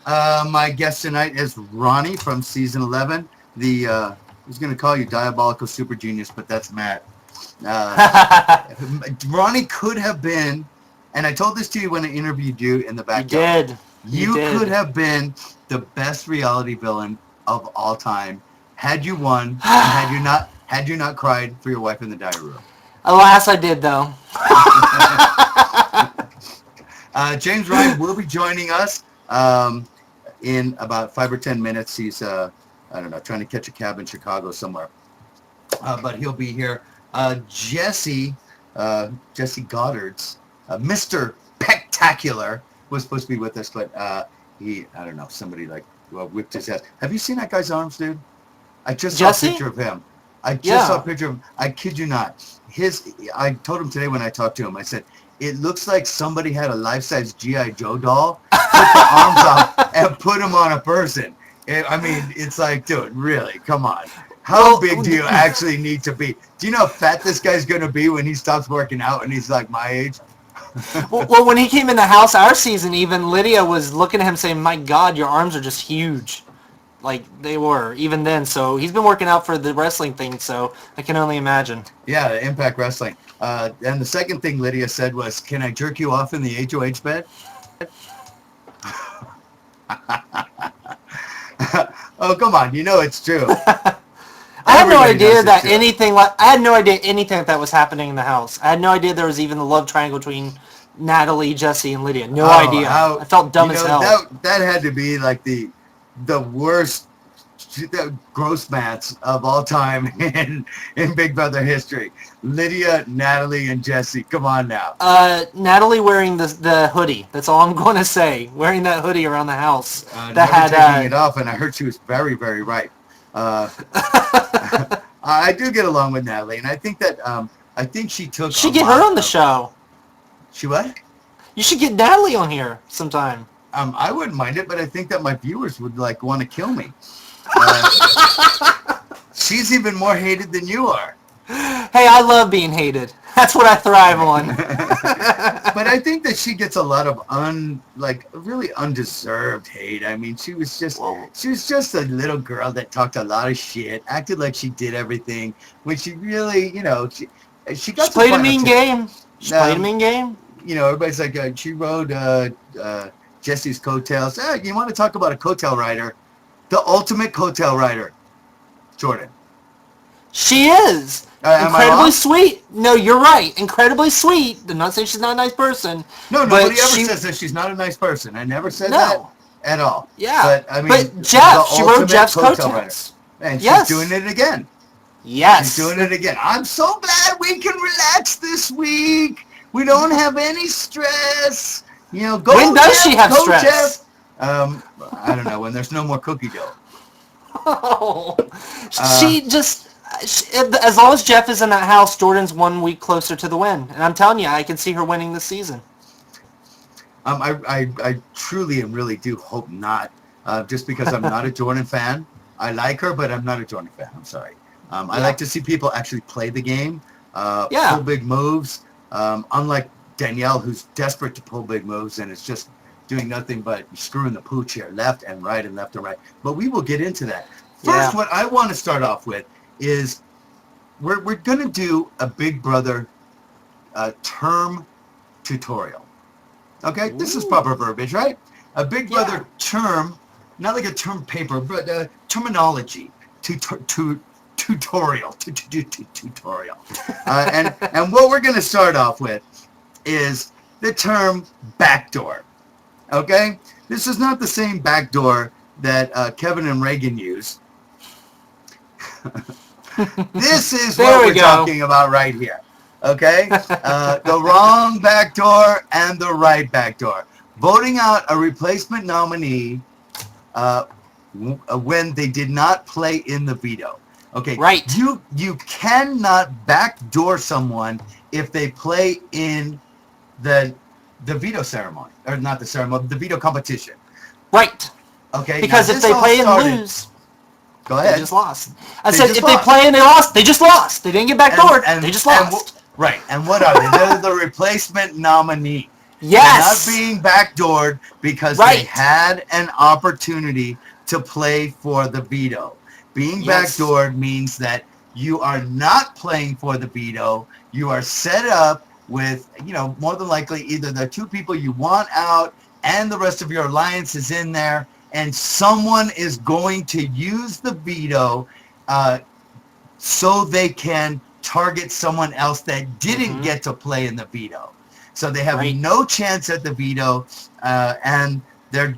My guest tonight is Ronnie from season 11. I was going to call you Diabolical Super Genius, but that's Matt. Ronnie could have been, and I told this to you when I interviewed you in the Backdoor. You did. Could have been the best reality villain of all time had you won, and had you not cried for your wife in the diary room. Alas, I did, though. James Ryan will be joining us in about 5 or 10 minutes. He's, I don't know, trying to catch a cab in Chicago somewhere. But he'll be here. Jesse Goddard's, Mr. Spectacular, was supposed to be with us, but I don't know, somebody whipped his ass. Have you seen that guy's arms, dude? I just saw a picture of him. I saw a picture of him. I kid you not. I told him today when I talked to him, I said, it looks like somebody had a life-size G.I. Joe doll, put the arms off, and put him on a person. It's like, dude, really, come on. How big do you actually need to be? Do you know how fat this guy's going to be when he stops working out and he's like my age? well, when he came in the house our season, even Lydia was looking at him saying, my God, your arms are just huge. Like they were, even then. So he's been working out for the wrestling thing, so I can only imagine. Yeah, Impact Wrestling. And the second thing Lydia said was, can I jerk you off in the HOH bed? Oh, come on. You know it's true. I had no idea that anything like that was happening in the house. I had no idea there was even the love triangle between Natalie, Jesse, and Lydia. No idea. I felt dumb as hell. That had to be like the worst gross mats of all time in Big Brother history. Lydia, Natalie, and Jesse. Come on now. Natalie wearing the hoodie. That's all I'm going to say. Wearing that hoodie around the house. Taking it off, and I heard she was very, very right. I do get along with Natalie, and I think that she took. You should get her on the show. She what? You should get Natalie on here sometime. I wouldn't mind it, but I think that my viewers would want to kill me. She's even more hated than you are. Hey, I love being hated. That's what I thrive on. But I think that she gets a lot of really undeserved hate. I mean, she was just a little girl that talked a lot of shit, acted like she did everything when she really, she played a mean game. She played a mean game. Everybody's like, she rode Jesse's coattails. You want to talk about a coattail rider? The ultimate coattail rider, Jordan. She is. Incredibly sweet. No, you're right. Incredibly sweet. I'm not saying she's not a nice person. No, nobody ever says that she's not a nice person. I never said that at all. Yeah. But Jeff, she rode Jeff's coattails. And she's doing it again. Yes. She's doing it again. I'm so glad we can relax this week. We don't have any stress. Go when does Jeff, she have stress? Jeff. I don't know. When there's no more cookie dough. Oh. As long as Jeff is in that house, Jordan's 1 week closer to the win. And I'm telling you, I can see her winning this season. I truly and really do hope not. Just because I'm not a Jordan fan. I like her, but I'm not a Jordan fan. I'm sorry. I like to see people actually play the game. Pull big moves. Unlike Danielle, who's desperate to pull big moves, and it's just doing nothing but screwing the pooch here, left and right and left and right. But we will get into that. First, what I want to start off with is we're going to do a Big Brother term tutorial. Okay? Ooh. This is proper verbiage, right? A Big Brother term, not like a term paper, but terminology tutorial. And what we're going to start off with is the term backdoor. Okay? This is not the same backdoor that Kevin and Reagan use. This is what we're talking about right here. Okay? The wrong backdoor and the right backdoor. Voting out a replacement nominee when they did not play in the veto. Okay. Right. You cannot backdoor someone if they play in the veto ceremony, or not the ceremony, the veto competition. Right. Okay. Because if they play and lose, go ahead. They just lost. I said if they play and they lost, they just lost. They didn't get backdoored. They just lost. Right. And what are they? They're the replacement nominee. Yes. They're not being backdoored because Right. they had an opportunity to play for the veto. Being Yes. backdoored means that you are not playing for the veto. You are set up with, more than likely either the two people you want out and the rest of your alliance is in there, and someone is going to use the veto so they can target someone else that didn't get to play in the veto. So they have no chance at the veto, and their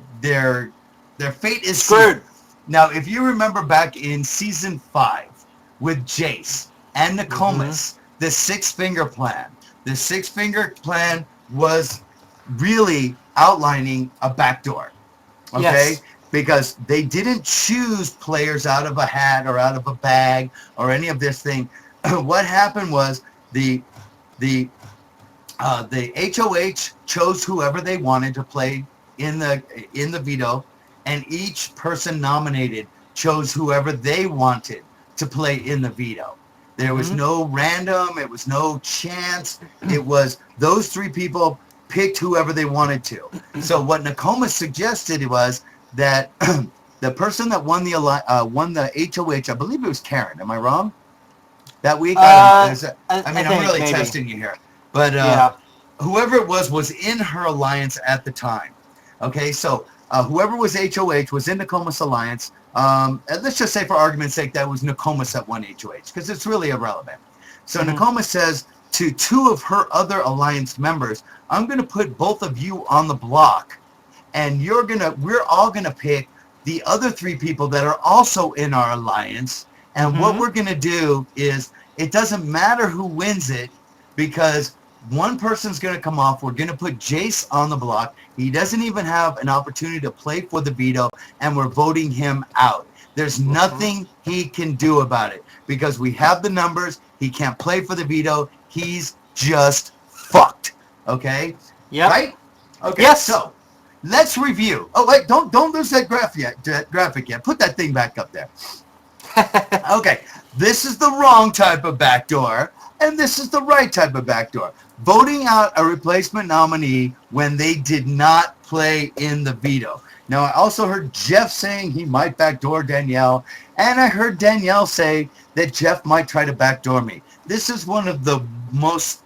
fate is Screwed. Now, if you remember back in season 5 with Jace and Nokomis, the six-finger plan. The six-finger plan was really outlining a backdoor. Okay? Yes. Because they didn't choose players out of a hat or out of a bag or any of this thing. What happened was the HOH chose whoever they wanted to play in the veto, and each person nominated chose whoever they wanted to play in the veto. There was no random, it was no chance. It was those three people picked whoever they wanted to. So what Nakoma suggested was that the person that won the HOH, I believe it was Karen. Am I wrong? That week? I'm really maybe. testing you here. But whoever it was in her alliance at the time. Okay, so whoever was HOH was in Nakoma's alliance. And let's just say for argument's sake that was Nokomis that won HOH, because it's really irrelevant. So Nakoma says to two of her other alliance members, I'm going to put both of you on the block, and we're all going to pick the other three people that are also in our alliance. And what we're going to do is, it doesn't matter who wins it, because one person's going to come off. We're going to put Jace on the block. He doesn't even have an opportunity to play for the veto, and we're voting him out. There's nothing he can do about it, because we have the numbers. He can't play for the veto. He's just fucked. Okay? Yeah. Right? Okay. Yes. So let's review. Oh wait, don't lose that graphic yet. Put that thing back up there. Okay. This is the wrong type of backdoor, and this is the right type of backdoor. Voting out a replacement nominee when they did not play in the veto. Now, I also heard Jeff saying he might backdoor Danielle, and I heard Danielle say that Jeff might try to backdoor me. This is one of the most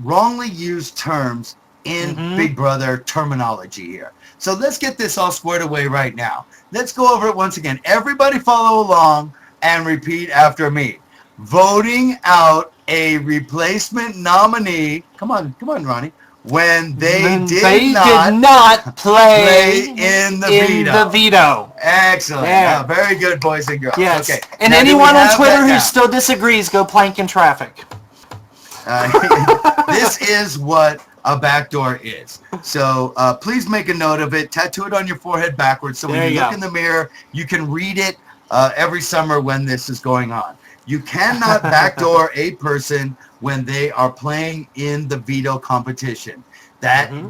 wrongly used terms in Big Brother terminology here. So let's get this all squared away right now. Let's go over it once again. Everybody follow along and repeat after me. Voting out a replacement nominee. Come on, Ronnie. When they did not play in the veto. Excellent. Yeah. Very good, boys and girls. Yes. Okay. And now, anyone on Twitter who still disagrees, go plank in traffic. This is what a backdoor is. So please make a note of it. Tattoo it on your forehead backwards, so when you look in the mirror, you can read it every summer when this is going on. You cannot backdoor a person when they are playing in the veto competition. That's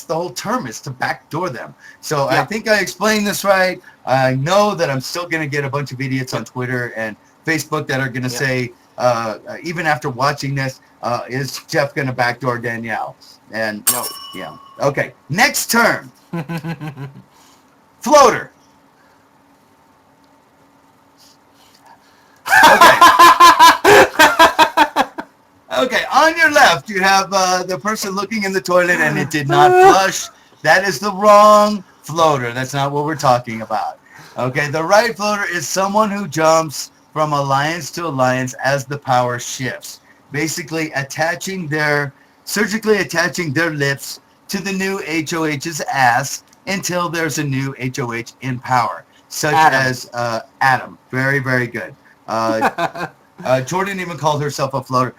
the whole term, is to backdoor them. So I think I explained this right. I know that I'm still going to get a bunch of idiots on Twitter and Facebook that are going to say, even after watching this, is Jeff going to backdoor Danielle? And no, yeah. Okay, next term. Floater. Okay, on your left, you have the person looking in the toilet and it did not flush. That is the wrong floater. That's not what we're talking about. Okay, the right floater is someone who jumps from alliance to alliance as the power shifts. Basically surgically attaching their lips to the new HOH's ass until there's a new HOH in power, such as Adam. Very, very good. Jordan even called herself a floater.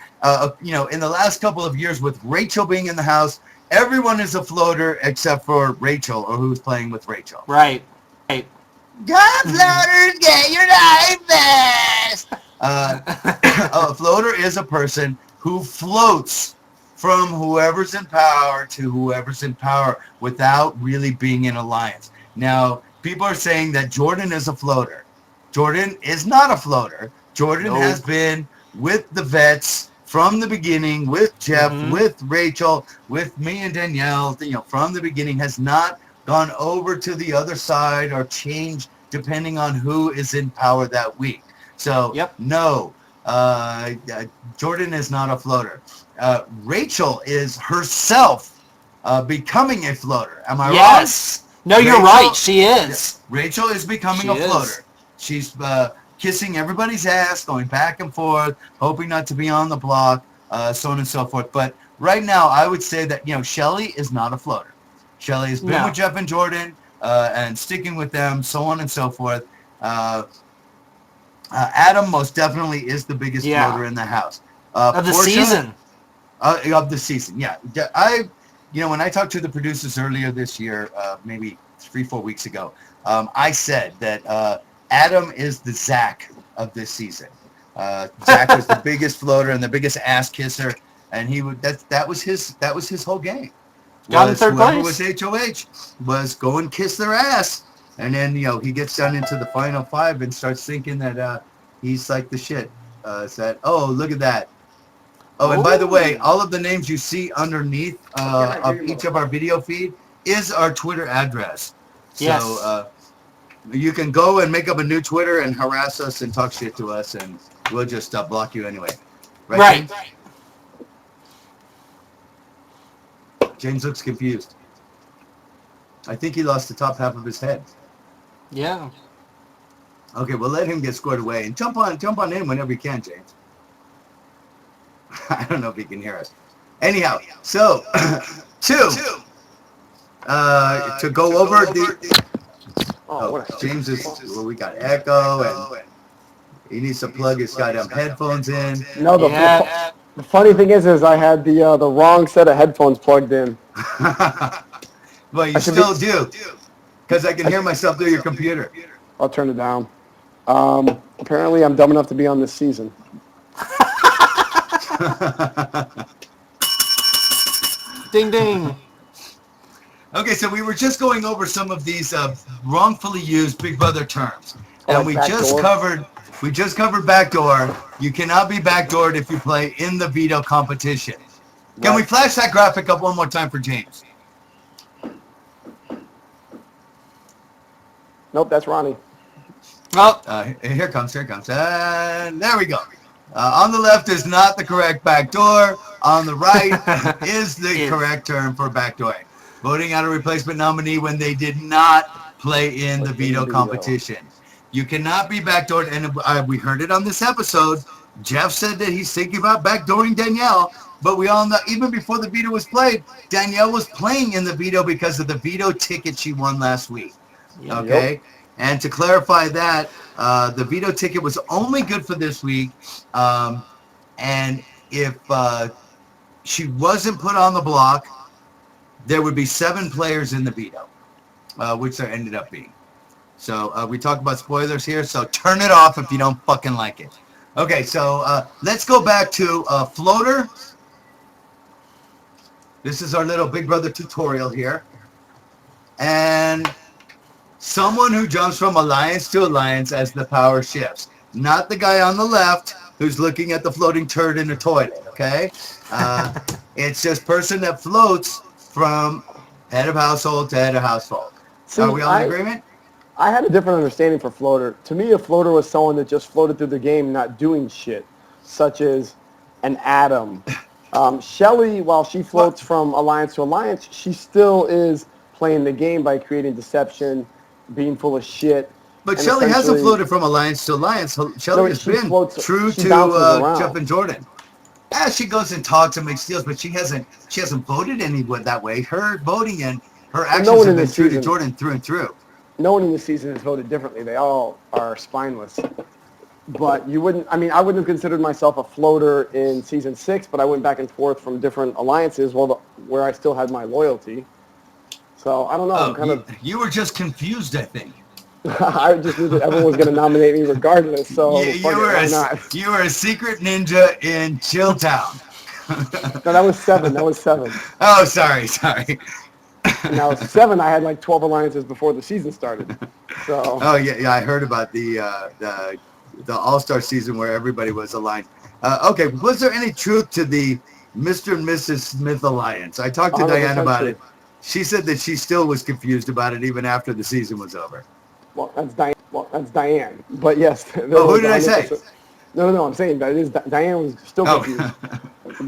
In the last couple of years with Rachel being in the house, everyone is a floater except for Rachel, or who's playing with Rachel. Right. Go floaters, get your life best! A floater is a person who floats from whoever's in power to whoever's in power without really being in alliance. Now, people are saying that Jordan is a floater. Jordan is not a floater. Jordan has been with the vets from the beginning with Jeff, with Rachel, with me and Danielle, from the beginning has not gone over to the other side or changed depending on who is in power that week. So, no, Jordan is not a floater. Rachel is herself becoming a floater. Am I wrong? Yes. No, you're right. She is. Rachel is becoming a floater. She's kissing everybody's ass, going back and forth, hoping not to be on the block, so on and so forth. But right now, I would say that, Shelly is not a floater. Shelly has been with Jeff and Jordan and sticking with them, so on and so forth. Adam most definitely is the biggest floater in the house. Of the season. Of the season, yeah. When I talked to the producers earlier this year, maybe 3-4 weeks ago, I said that Adam is the Zach of this season. Zach was the biggest floater and the biggest ass kisser, and that was his whole game. Got in third whoever place. was HOH was go and kiss their ass, and then he gets down into the final 5 and starts thinking that he's like the shit. Said, oh, look at that. Oh, and by the way, all of the names you see underneath of each of our video feed is our Twitter address. Yes. So you can go and make up a new Twitter and harass us and talk shit to us, and we'll just block you anyway. Right. James? James looks confused. I think he lost the top half of his head. Yeah. Okay, we'll let him get squared away and jump on in whenever you can, James. I don't know if he can hear us. Anyhow, so to go over the. James is. Well, we got echo and he needs to plug his goddamn headphones in. No, the funny thing is I had the wrong set of headphones plugged in. Well, you still do, because I can hear myself through your computer. I'll turn it down. Apparently, I'm dumb enough to be on this season. Ding ding. Okay, so we were just going over some of these wrongfully used Big Brother terms, and we just covered backdoor. You cannot be backdoored if you play in the veto competition. Can we flash that graphic up one more time for James? Nope, that's Ronnie. Well, here it comes. And there we go. On the left is not the correct backdoor. On the right is the correct term for backdooring. Voting out a replacement nominee when they did not play in the veto competition. You cannot be backdoored, and we heard it on this episode. Jeff said that he's thinking about backdooring Danielle, but we all know, even before the veto was played, Danielle was playing in the veto because of the veto ticket she won last week. Okay? Yep. And to clarify that, the veto ticket was only good for this week, and if she wasn't put on the block, there would be 7 players in the veto, which there ended up being. So we talk about spoilers here, so turn it off if you don't fucking like it. Okay, so let's go back to floater. This is our little Big Brother tutorial here. And someone who jumps from alliance to alliance as the power shifts. Not the guy on the left who's looking at the floating turd in the toilet, okay? It's just person that floats from head of household to head of household. See, Are we all in agreement? I had a different understanding for floater. To me, a floater was someone that just floated through the game not doing shit, such as an Adam. Shelly, while she floats from alliance to alliance, she still is playing the game by creating deception, being full of shit. But Shelly hasn't floated from alliance to alliance. Shelly has been true to Jeff and Jordan. Yeah, she goes and talks and makes deals, but she hasn't voted anyone that way. Her voting and her actions have been true to Jordan through and through. No one in this season has voted differently. They all are spineless. But you wouldn't, I wouldn't have considered myself a floater in season 6, but I went back and forth from different alliances where I still had my loyalty. So I don't know. You were just confused, I think. I just knew that everyone was going to nominate me regardless. So you were a secret ninja in Chilltown. No, that was 7. Oh, sorry. Now 7, I had like 12 alliances before the season started. So. Oh yeah, I heard about the All-Star season where everybody was aligned. Okay, was there any truth to the Mr. and Mrs. Smith alliance? I talked to 100% Diane about true. it. She said that she still was confused about it even after the season was over. Well, that's Diane. But yes, there Oh, who was did I say? 100%. No. I'm saying that it is Diane was still confused. Oh.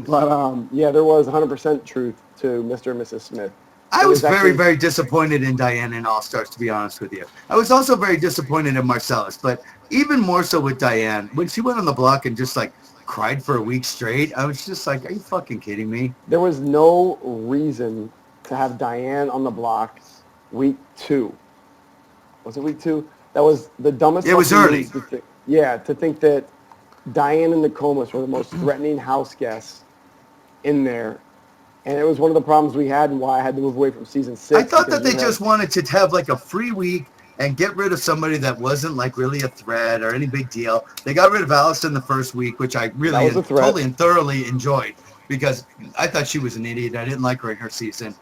But yeah, there was 100% truth to Mr. and Mrs. Smith. I It was very, actually- very disappointed in Diane in All Stars, to be honest with you. I was also very disappointed in Marcellus, but even more so with Diane. When she went on the block and just like cried for a week straight, I was just like, are you fucking kidding me? There was no reason to have Diane on the block week 2. Was it week 2? That was the dumbest. It was fucking early. move to think. Yeah, to think that Diane and Nokomis were the most threatening house guests in there. And it was one of the problems we had and why I had to move away from season 6. I thought that because they we had- just wanted to have like a free week and get rid of somebody that wasn't like really a threat or any big deal. They got rid of Allison the first week, which I really That was a threat. totally and thoroughly enjoyed because I thought she was an idiot. I didn't like her in her season.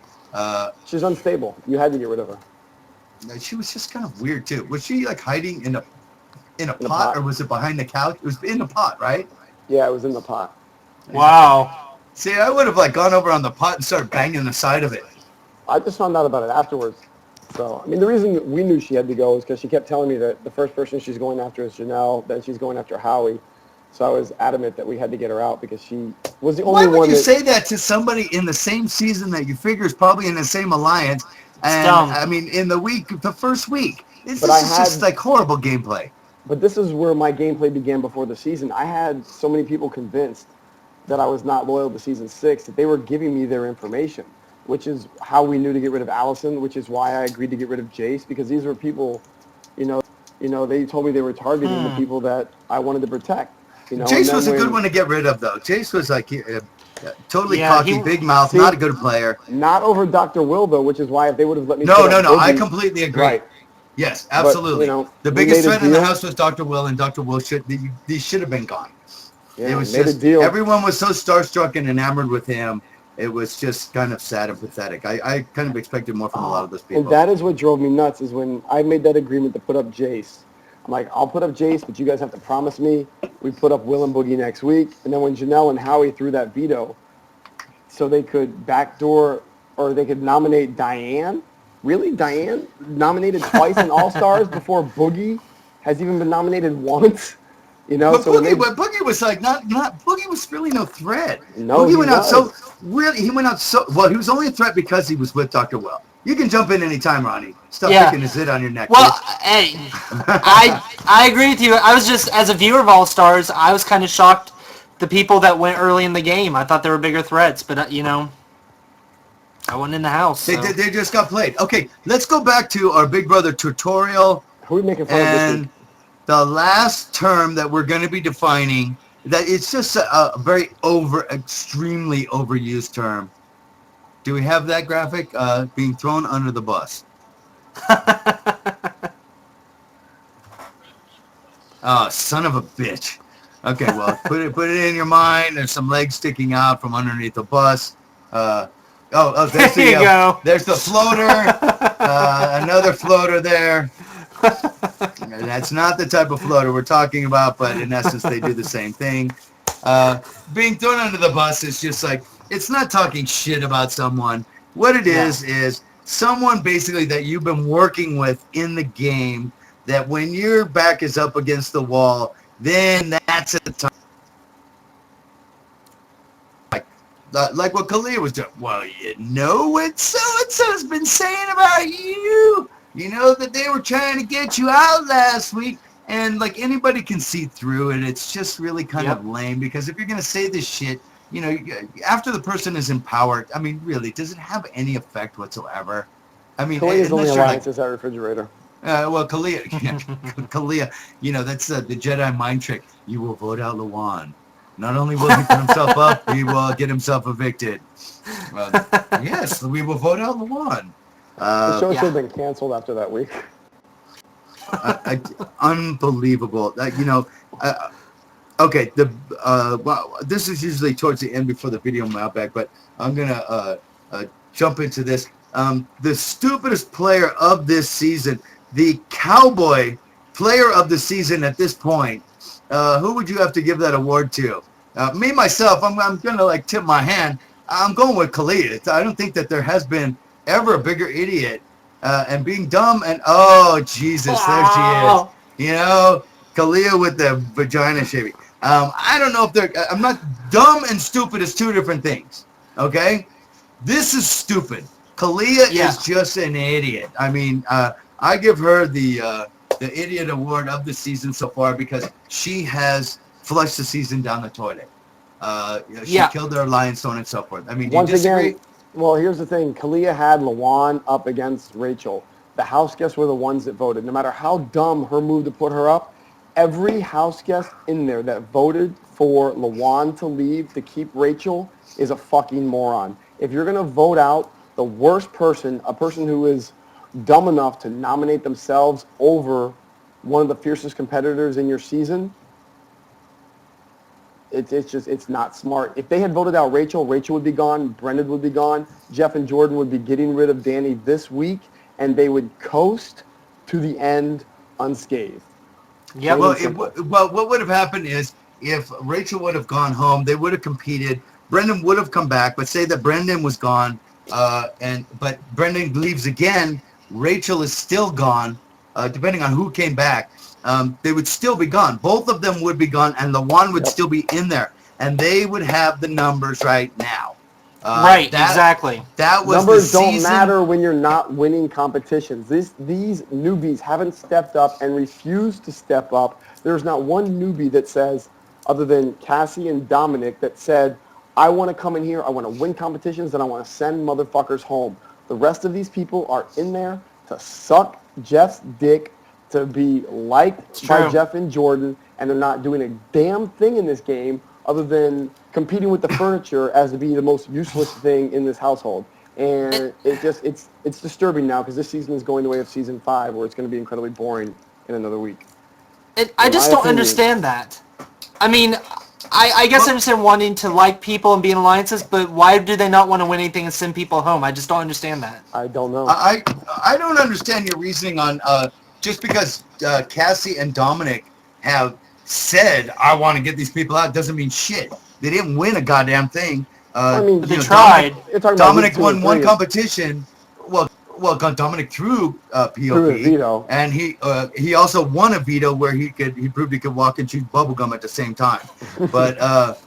She's unstable. You had to get rid of her. She was just kind of weird too. Was she like hiding in a pot, pot. or was it behind the couch? It was in the pot, right? Yeah, it was in the pot. Wow. See, I would have like gone over on the pot and started banging the side of it. I just found out about it afterwards. So, I mean, the reason we knew she had to go is because she kept telling me that the first person she's going after is Janelle, then she's going after Howie. So I was adamant that we had to get her out because she was the Why only would one you that... say that to somebody in the same season that you figure is probably in the same alliance? And dumb. I mean, in the first week, this But I is just had- like horrible gameplay. But this is where my gameplay began before the season. I had so many people convinced that I was not loyal to season 6 that they were giving me their information, which is how we knew to get rid of Allison, which is why I agreed to get rid of Jace, because these were people, you know, they told me they were targeting the people that I wanted to protect. You know, and Jace then was a good when- one to get rid of, though. Jace was like totally Yeah, cocky, he- big mouth, See- not a good player. Not over Dr. Will, though, which is why if they would have let me... No, put no, up no. I Boogie- completely agree. Right. Yes, absolutely. you know, the we biggest made a threat in the deal. house was Dr. Will, and Dr. Will they should have been gone. Yeah, It was made just a deal. everyone was so starstruck and enamored with him. It was just kind of sad and pathetic. I kind of expected more from a lot of those people. And that is what drove me nuts, is when I made that agreement to put up Jace. I'm like, I'll put up Jace, but you guys have to promise me we put up Will and Boogie next week. And then when Janelle and Howie threw that veto so they could backdoor or they could nominate Diane. Really? Diane nominated twice in All-Stars before Boogie has even been nominated once? You know, But so when Boogie was like not Boogie was really no threat. No, Boogie he went out was. he went out so well. He was only a threat because he was with Dr. Will. You can jump in anytime, Ronnie. Stop Yeah. picking his zit on your neck. Well, bitch. hey, I agree with you. I was just, as a viewer of All Stars, I was kind of shocked the people that went early in the game. I thought they were bigger threats, but you know, I wasn't in the house. So. They just got played. Okay, let's go back to our Big Brother tutorial who are we making fun of this and week? the last term that we're going to be defining. That it's just a very extremely overused term. Do we have that graphic? Being thrown under the bus. Oh, son of a bitch. Okay, well, put it in your mind. There's some legs sticking out from underneath the bus. There's There you go. There's the floater. Another floater there. That's not the type of floater we're talking about, but in essence, they do the same thing. Being thrown under the bus is just like, it's not talking shit about someone. What it is someone basically that you've been working with in the game, that when your back is up against the wall, then that's at the time. Like what Kalia was doing. Well, you know what so-and-so's been saying about you. You know that they were trying to get you out last week. And like anybody can see through it. It's just really kind of lame, because if you're going to say this shit, you know, after the person is empowered, I mean, really, does it have any effect whatsoever? I mean, Kalia's only unless you're alliance is that refrigerator. well, Kalia, you know, that's the Jedi mind trick. You will vote out Luan. Not only will he put himself up, he will get himself evicted. Yes, we will vote out Luan. The show should have been canceled after that week. Unbelievable. You know, okay. Well, this is usually towards the end before the video mailbag, but I'm gonna jump into this. The stupidest player of this season, the Cowboy player of the season at this point. Who would you have to give that award to? Me myself, I'm gonna like tip my hand. I'm going with Kalia. I don't think that there has been ever a bigger idiot and being dumb and oh Jesus, there she is. Wow. You know, Kalia with the vagina shaving. I don't know if they're. I'm not dumb and stupid is two different things. Okay, this is stupid. Kalia Yeah. is just an idiot. I mean, I give her the idiot award of the season so far because she has flushed the season down the toilet. She killed their alliance, so on and so forth. I mean, do you Once disagree? again, well, here's the thing. Kalia had Lawan up against Rachel. The house guests were the ones that voted. No matter how dumb her move to put her up, every house guest in there that voted for Lawan to leave to keep Rachel is a fucking moron. If you're going to vote out the worst person, a person who is dumb enough to nominate themselves over one of the fiercest competitors in your season, it's not smart. If they had voted out Rachel, Rachel would be gone, Brendan would be gone, Jeff and Jordan would be getting rid of Danny this week, and they would coast to the end unscathed. Yeah. Well, what would have happened is if Rachel would have gone home, they would have competed. Brendan would have come back, but say that Brendan was gone, but Brendan leaves again. Rachel is still gone, depending on who came back. They would still be gone. Both of them would be gone, and the one would still be in there, and they would have the numbers right now. Exactly. That was numbers the don't season. matter when you're not winning competitions. These newbies haven't stepped up and refused to step up. There's not one newbie that says, other than Cassie and Dominic, that said, I want to come in here, I want to win competitions, and I want to send motherfuckers home. The rest of these people are in there to suck Jeff's dick, to be liked by Jeff and Jordan, and they're not doing a damn thing in this game other than competing with the furniture as to be the most useless thing in this household. And it's disturbing now because this season is going the way of season 5, where it's going to be incredibly boring in another week. I just don't understand that. I mean, I guess I understand wanting to like people and be in alliances, but why do they not want to win anything and send people home? I just don't understand that. I don't know. I don't understand your reasoning on just because Cassie and Dominic have said, I want to get these people out, doesning mean shit. They didn't win a goddamn thing. I mean, they tried. Dominic won one competition. Well, Dominic threw POP, threw a veto, and he also won a veto where he proved he could walk and chew bubblegum at the same time. But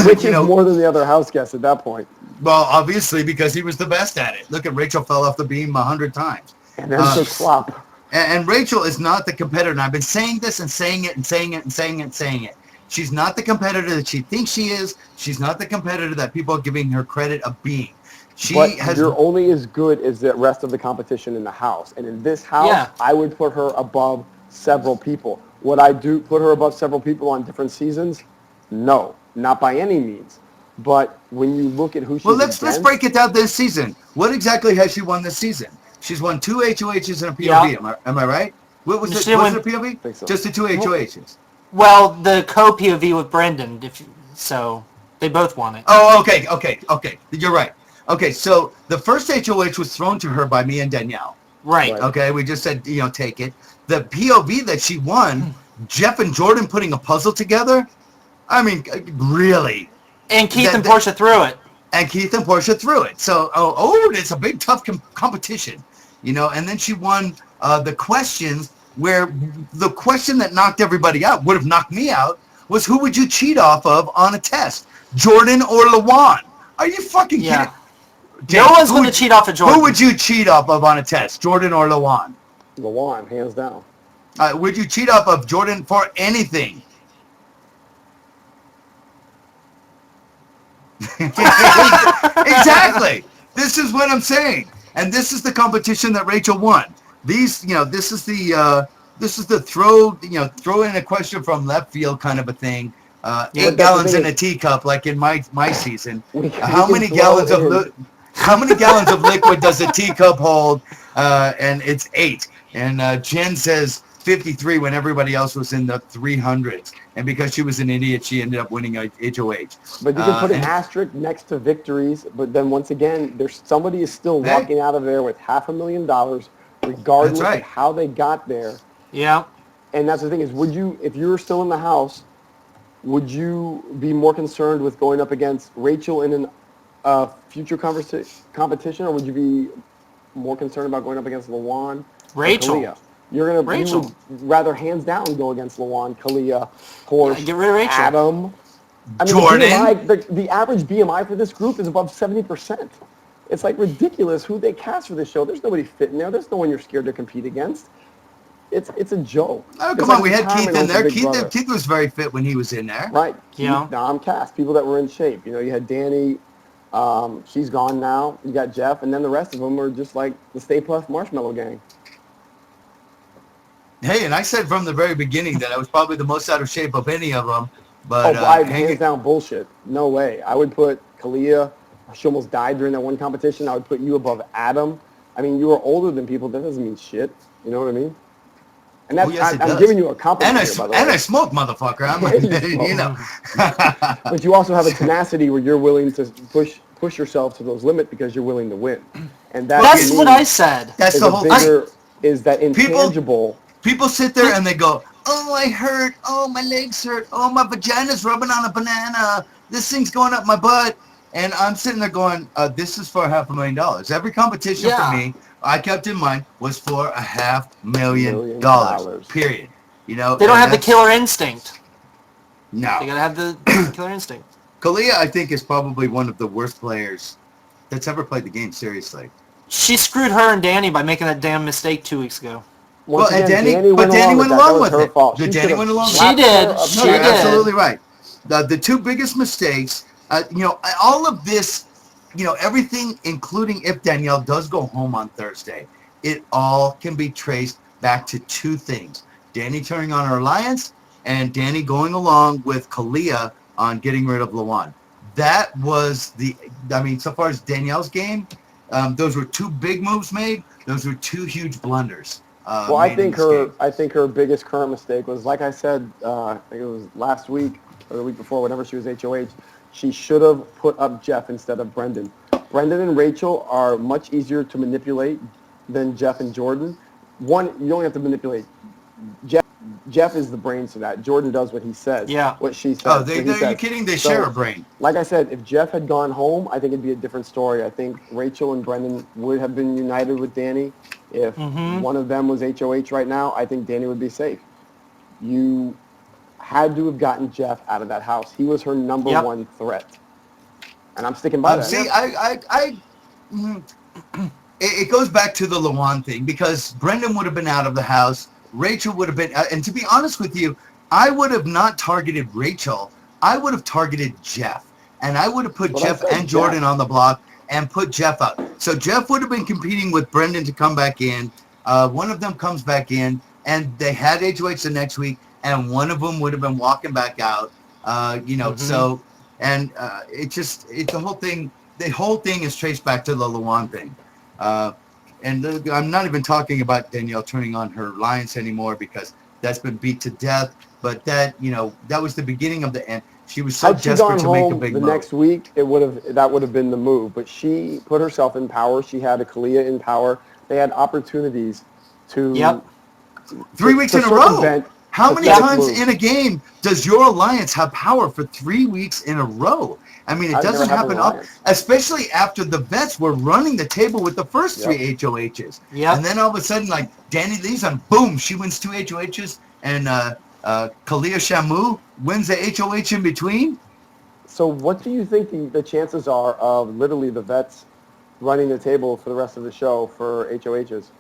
which is more than the other house guests at that point. Well, obviously because he was the best at it. Look at Rachel fell off the beam 100 times. And then took flop. And Rachel is not the competitor. And I've been saying this and saying it and saying it and saying it and saying it. She's not the competitor that she thinks she is. She's not the competitor that people are giving her credit of being. You're only as good as the rest of the competition in the house. And in this house, I would put her above several people. Would I put her above several people on different seasons? No, not by any means. But when you look at who she's let's break it down this season. What exactly has she won this season? She's won 2 HOHs and a POV. Yeah. Am I right? What was it? Was it a POV? I think so. Just the 2 HOHs. Well, the co-POV with Brendan, so they both won it. Oh, okay. You're right. Okay, so the first HOH was thrown to her by me and Danielle. Right. Okay, we just said, take it. The POV that she won, Jeff and Jordan putting a puzzle together, I mean, really. And Keith and Portia threw it. And Keith and Portia threw it. So, it's a big, tough competition, and then she won the questions where the question that knocked everybody out, would have knocked me out, was who would you cheat off of on a test, Jordan or Lawan? Are you fucking kidding? No one's going to cheat off of Jordan. Who would you cheat off of on a test, Jordan or Lawan? Lawan, hands down. Would you cheat off of Jordan for anything? Exactly. This is what I'm saying, and this is the competition that Rachel won. This is the throw in a question from left field kind of a thing. 8 gallons in a teacup, like in my season. How many gallons of liquid does a teacup hold? And it's 8. And Jen says 53 when everybody else was in the 300s. And because she was an idiot, she ended up winning a HOH. But you can put an asterisk next to victories. But then once again, somebody is still walking out of there with $500,000, regardless of how they got there. Yeah. And that's the thing is, if you were still in the house, would you be more concerned with going up against Rachel in an future competition, or would you be more concerned about going up against LaJuan or Rachel. Kalia? Rachel. You would rather hands down go against LaJuan, Kalia, Porsche, Get rid of Rachel. Adam. I mean, Jordan. the average BMI for this group is above 70%. It's like ridiculous who they cast for this show. There's nobody fit in there. There's no one you're scared to compete against. It's a joke. Oh, It's come like on. We had retirement Keith in home for there. Big Brother. Keith was very fit when he was in there. Right. Yeah. Non-cast, people that were in shape. You know, you had Danny. She's gone now. You got Jeff, and then the rest of them are just like the Stay Puft Marshmallow Gang. Hey, and I said from the very beginning that I was probably the most out of shape of any of them. But Hands down bullshit. No way. I would put Kalia. She almost died during that one competition. I would put you above Adam. I mean, you are older than people. That doesn't mean shit. You know what I mean? And that's, yes, it I'm does. giving you a compliment And here, by the I way. smoke, motherfucker. I'm like, you know. But you also have a tenacity where you're willing to push yourself to those limits because you're willing to win. And That's to what me, I said. That's is the a whole bigger, is that intangible. People sit there and they go, oh, I hurt. Oh, my legs hurt. Oh, my vagina's rubbing on a banana. This thing's going up my butt. And I'm sitting there going, this is for $500,000. Every competition for me, I kept in mind, was for $500,000. Period. You know, They don't have the killer instinct. No. They gotta have the killer instinct. Kalia, I think, is probably one of the worst players that's ever played the game, seriously. She screwed her and Danny by making that damn mistake 2 weeks ago. Once and again, Danny went along with it. She Danny went along with She it. did. No, She you're did. absolutely right. The two biggest mistakes, all of this, everything, including if Danielle does go home on Thursday, it all can be traced back to two things. Danny turning on her alliance and Danny going along with Kalia on getting rid of LaJuan. That was so far as Danielle's game, those were two big moves made. Those were two huge blunders. Well, I think her biggest current mistake was, like I said, I think it was last week or the week before, whenever she was HOH, she should have put up Jeff instead of Brendan. Brendan and Rachel are much easier to manipulate than Jeff and Jordan. One, you only have to manipulate Jeff is the brains to that. Jordan does what he says. Yeah. What she says. Oh, are you kidding? They share a brain. Like I said, if Jeff had gone home, I think it'd be a different story. I think Rachel and Brendan would have been united with Danny. If one of them was HOH right now, I think Danny would be safe. You had to have gotten Jeff out of that house. He was her number one threat. And I'm sticking by that. See, it goes back to the LaJuan thing, because Brendan would have been out of the house. Rachel would have been, and to be honest with you, I would have not targeted Rachel. I would have targeted Jeff. And I would have put Jeff and Jordan on the block and put Jeff out. So Jeff would have been competing with Brendan to come back in. One of them comes back in, and they had HOH the next week, and one of them would have been walking back out. So, and the whole thing is traced back to the LaJuan thing. I'm not even talking about Danielle turning on her alliance anymore, because that's been beat to death. But that was the beginning of the end. She was so desperate to make a big move. Next week, that would have been the move. But she put herself in power. She had a Kalia in power. They had opportunities to. Yep. 3 weeks in a row. How many times in a game does your alliance have power for 3 weeks in a row? I mean, it doesn't happen often, especially after the vets were running the table with the first three HOHs. Yep. And then all of a sudden, like, Danny leaves and boom, she wins 2 HOHs, and Kalia Shamu wins the HOH in between. So what do you think the chances are of literally the vets running the table for the rest of the show for HOHs?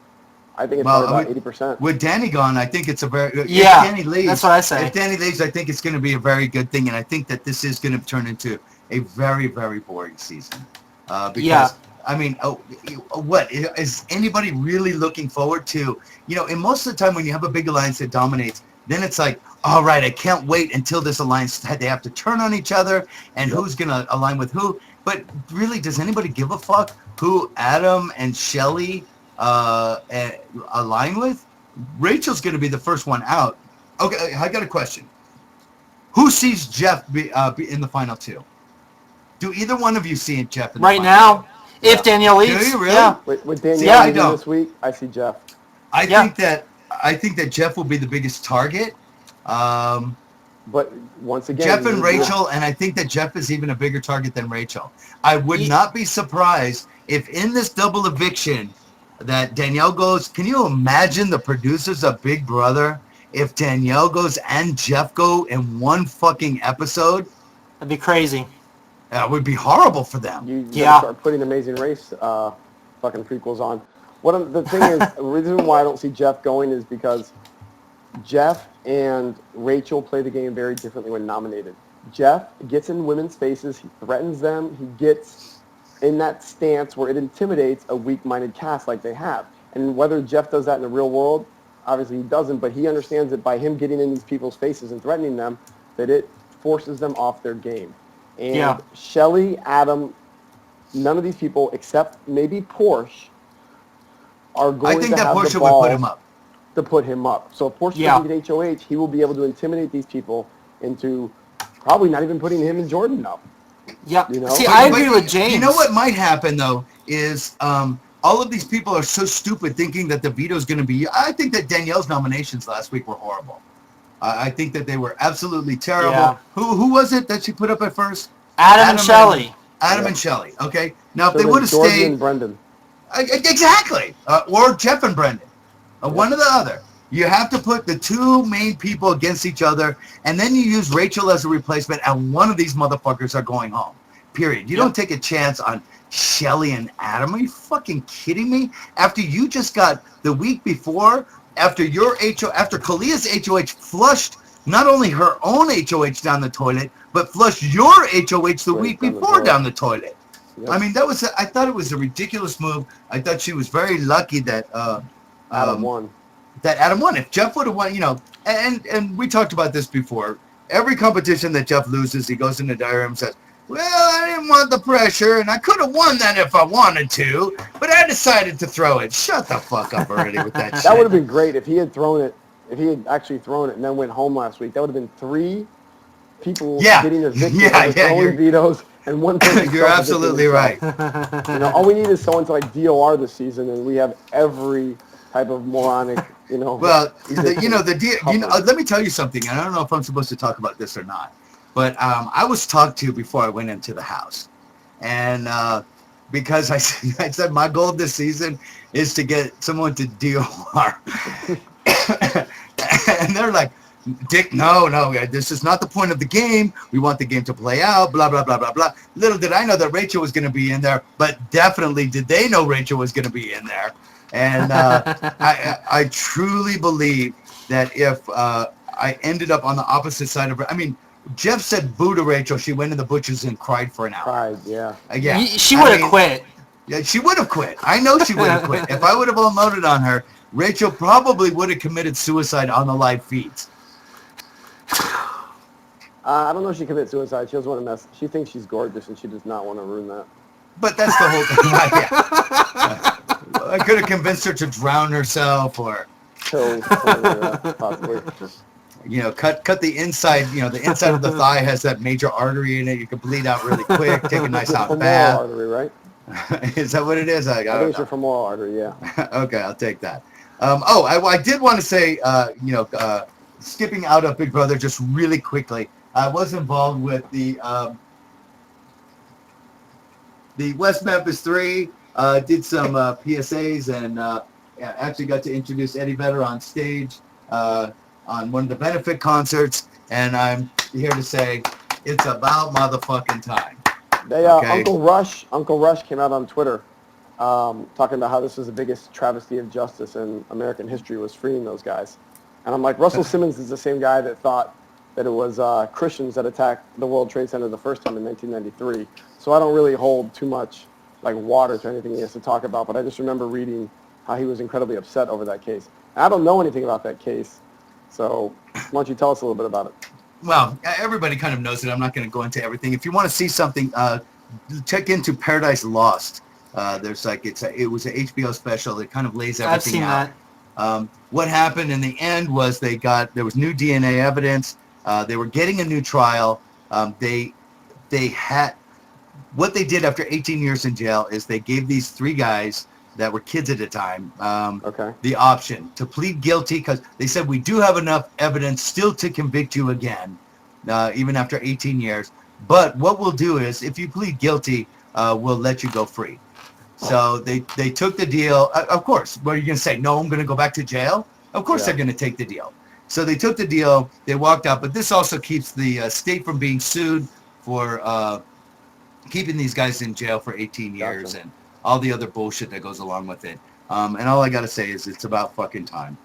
I think it's probably about 80%. With Danny gone, I think it's a very... If Danny leaves, that's what I say. If Danny leaves, I think it's going to be a very good thing, and I think that this is going to turn into a very, very boring season. Because, I mean, what? Is anybody really looking forward to... and most of the time when you have a big alliance that dominates, then it's like, all right, I can't wait until this alliance, they have to turn on each other, and who's going to align with who. But really, does anybody give a fuck who Adam and Shelly align with? Rachel's going to be the first one out. Okay, I got a question. Who sees Jeff be in the final two? Do either one of you see Jeff in the final now? Two? If Danielle leaves, do you really? Yeah. With Danielle leaving this week, I see Jeff. I think that Jeff will be the biggest target. But once again, Jeff and Rachel, and I think that Jeff is even a bigger target than Rachel. I would not be surprised if in this double eviction that Danielle goes. Can you imagine the producers of Big Brother if Danielle goes and Jeff go in one fucking episode? That'd be crazy. That would be horrible for them. You gotta start putting Amazing Race fucking prequels on. The thing is, the reason why I don't see Jeff going is because Jeff and Rachel play the game very differently when nominated. Jeff gets in women's faces, he threatens them, he gets in that stance where it intimidates a weak-minded cast like they have. And whether Jeff does that in the real world, obviously he doesn't, but he understands that by him getting in these people's faces and threatening them, that it forces them off their game. And Shelley, Adam, none of these people, except maybe Porsche, are going to have the balls. I think that Porsche would put him up. To put him up. So if Porsche doesn't get HOH, he will be able to intimidate these people into probably not even putting him and Jordan up. Yeah. You know? See, I agree with James. You know what might happen, though, is all of these people are so stupid thinking that the veto is going to be... I think that Danielle's nominations last week were horrible. I think that they were absolutely terrible. Yeah. Who was it that she put up at first? Adam and Shelley. Adam and Shelley, okay? Now, if they would have Jordan stayed... and Brendan. Exactly. Or Jeff and Brendan. One or the other. You have to put the two main people against each other, and then you use Rachel as a replacement, and one of these motherfuckers are going home. Period. You don't take a chance on Shelley and Adam. Are you fucking kidding me? After you just got the week before, after Kalia's HOH flushed not only her own HOH down the toilet, but flushed your HOH the week before down the toilet. Yep. I mean, I thought it was a ridiculous move. I thought she was very lucky that Adam won. That Adam won. If Jeff would have won, and we talked about this before. Every competition that Jeff loses, he goes in the diary room and says, well, I didn't want the pressure, and I could have won that if I wanted to, but I decided to throw it. Shut the fuck up already with that shit. That would have been great if he had actually thrown it and then went home last week. That would have been 3 people getting evicted throwing vetoes and one person. You're absolutely right. All we need is someone to DOR this season, and we have every type of moronic, Well, let me tell you something. And I don't know if I'm supposed to talk about this or not, but I was talked to before I went into the house, and because I said my goal this season is to get someone to DOR, and they're like, Dick, no, this is not the point of the game. We want the game to play out, blah, blah, blah, blah, blah. Little did I know that Rachel was going to be in there, but definitely did they know Rachel was going to be in there. And I truly believe that if I ended up on the opposite side of her, I mean, Jeff said boo to Rachel. She went to the butcher's and cried for an hour. Cried, yeah. Yeah. She would have quit. Yeah, she would have quit. I know she would have quit. If I would have unloaded on her, Rachel probably would have committed suicide on the live feeds. I don't know if she committed suicide. She doesn't want to mess. She thinks she's gorgeous, and she does not want to ruin that. But that's the whole thing. I could have convinced her to drown herself or... possibly. Cut the inside. The inside of the thigh has that major artery in it. You can bleed out really quick. Take a nice hot bath. Artery, right? Is that what it is? I think it's your femoral artery. Yeah. Okay, I'll take that. I did want to say, skipping out of Big Brother just really quickly. I was involved with the West Memphis 3. Did some PSAs and actually got to introduce Eddie Vedder on stage on one of the benefit concerts. And I'm here to say it's about motherfucking time. Uncle Rush came out on Twitter talking about how this was the biggest travesty of justice in American history, was freeing those guys. And I'm like, Russell Simmons is the same guy that thought that it was Christians that attacked the World Trade Center the first time in 1993. So I don't really hold too much water to anything he has to talk about, but I just remember reading how he was incredibly upset over that case. And I don't know anything about that case, so why don't you tell us a little bit about it? Well, everybody kind of knows it. I'm not going to go into everything. If you want to see something, check into Paradise Lost. There's it was an HBO special that kind of lays everything out. I've seen that. What happened in the end was there was new DNA evidence. They were getting a new trial. They had, what they did after 18 years in jail is they gave these 3 guys that were kids at the time the option to plead guilty, because they said, we do have enough evidence still to convict you again, even after 18 years. But what we'll do is, if you plead guilty, we'll let you go free. So they took the deal. Of course, what are you going to say? No, I'm going to go back to jail? Of course they're going to take the deal. So they took the deal. They walked out. But this also keeps the state from being sued for keeping these guys in jail for 18 years and all the other bullshit that goes along with it. And all I got to say is it's about fucking time.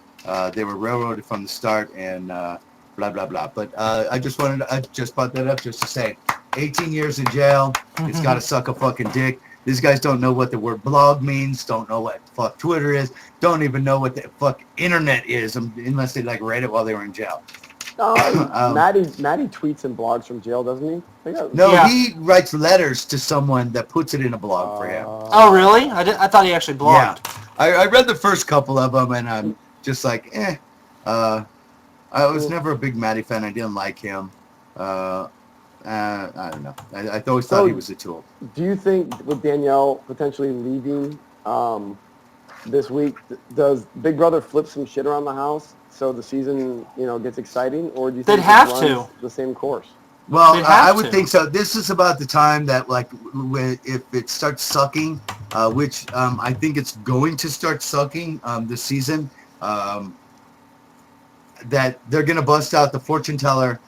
They were railroaded from the start and blah, blah, blah. But I just brought that up just to say 18 years in jail. It's got to suck a fucking dick. These guys don't know what the word blog means, don't know what fuck Twitter is, don't even know what the fuck internet is unless they like read it while they were in jail. Maddie tweets and blogs from jail, doesn't he? No, he writes letters to someone that puts it in a blog for him. Oh, really? I thought he actually blogged. Yeah. I read the first couple of them, and I'm just like, I was never a big Maddie fan. I didn't like him. I don't know. I always thought he was a tool. Do you think with Danielle potentially leaving this week, does Big Brother flip some shit around the house so the season, gets exciting, or do you think they'd have to the same course? Well, I would think so. This is about the time that, like, if it starts sucking, which I think it's going to start sucking this season, that they're going to bust out the fortune teller.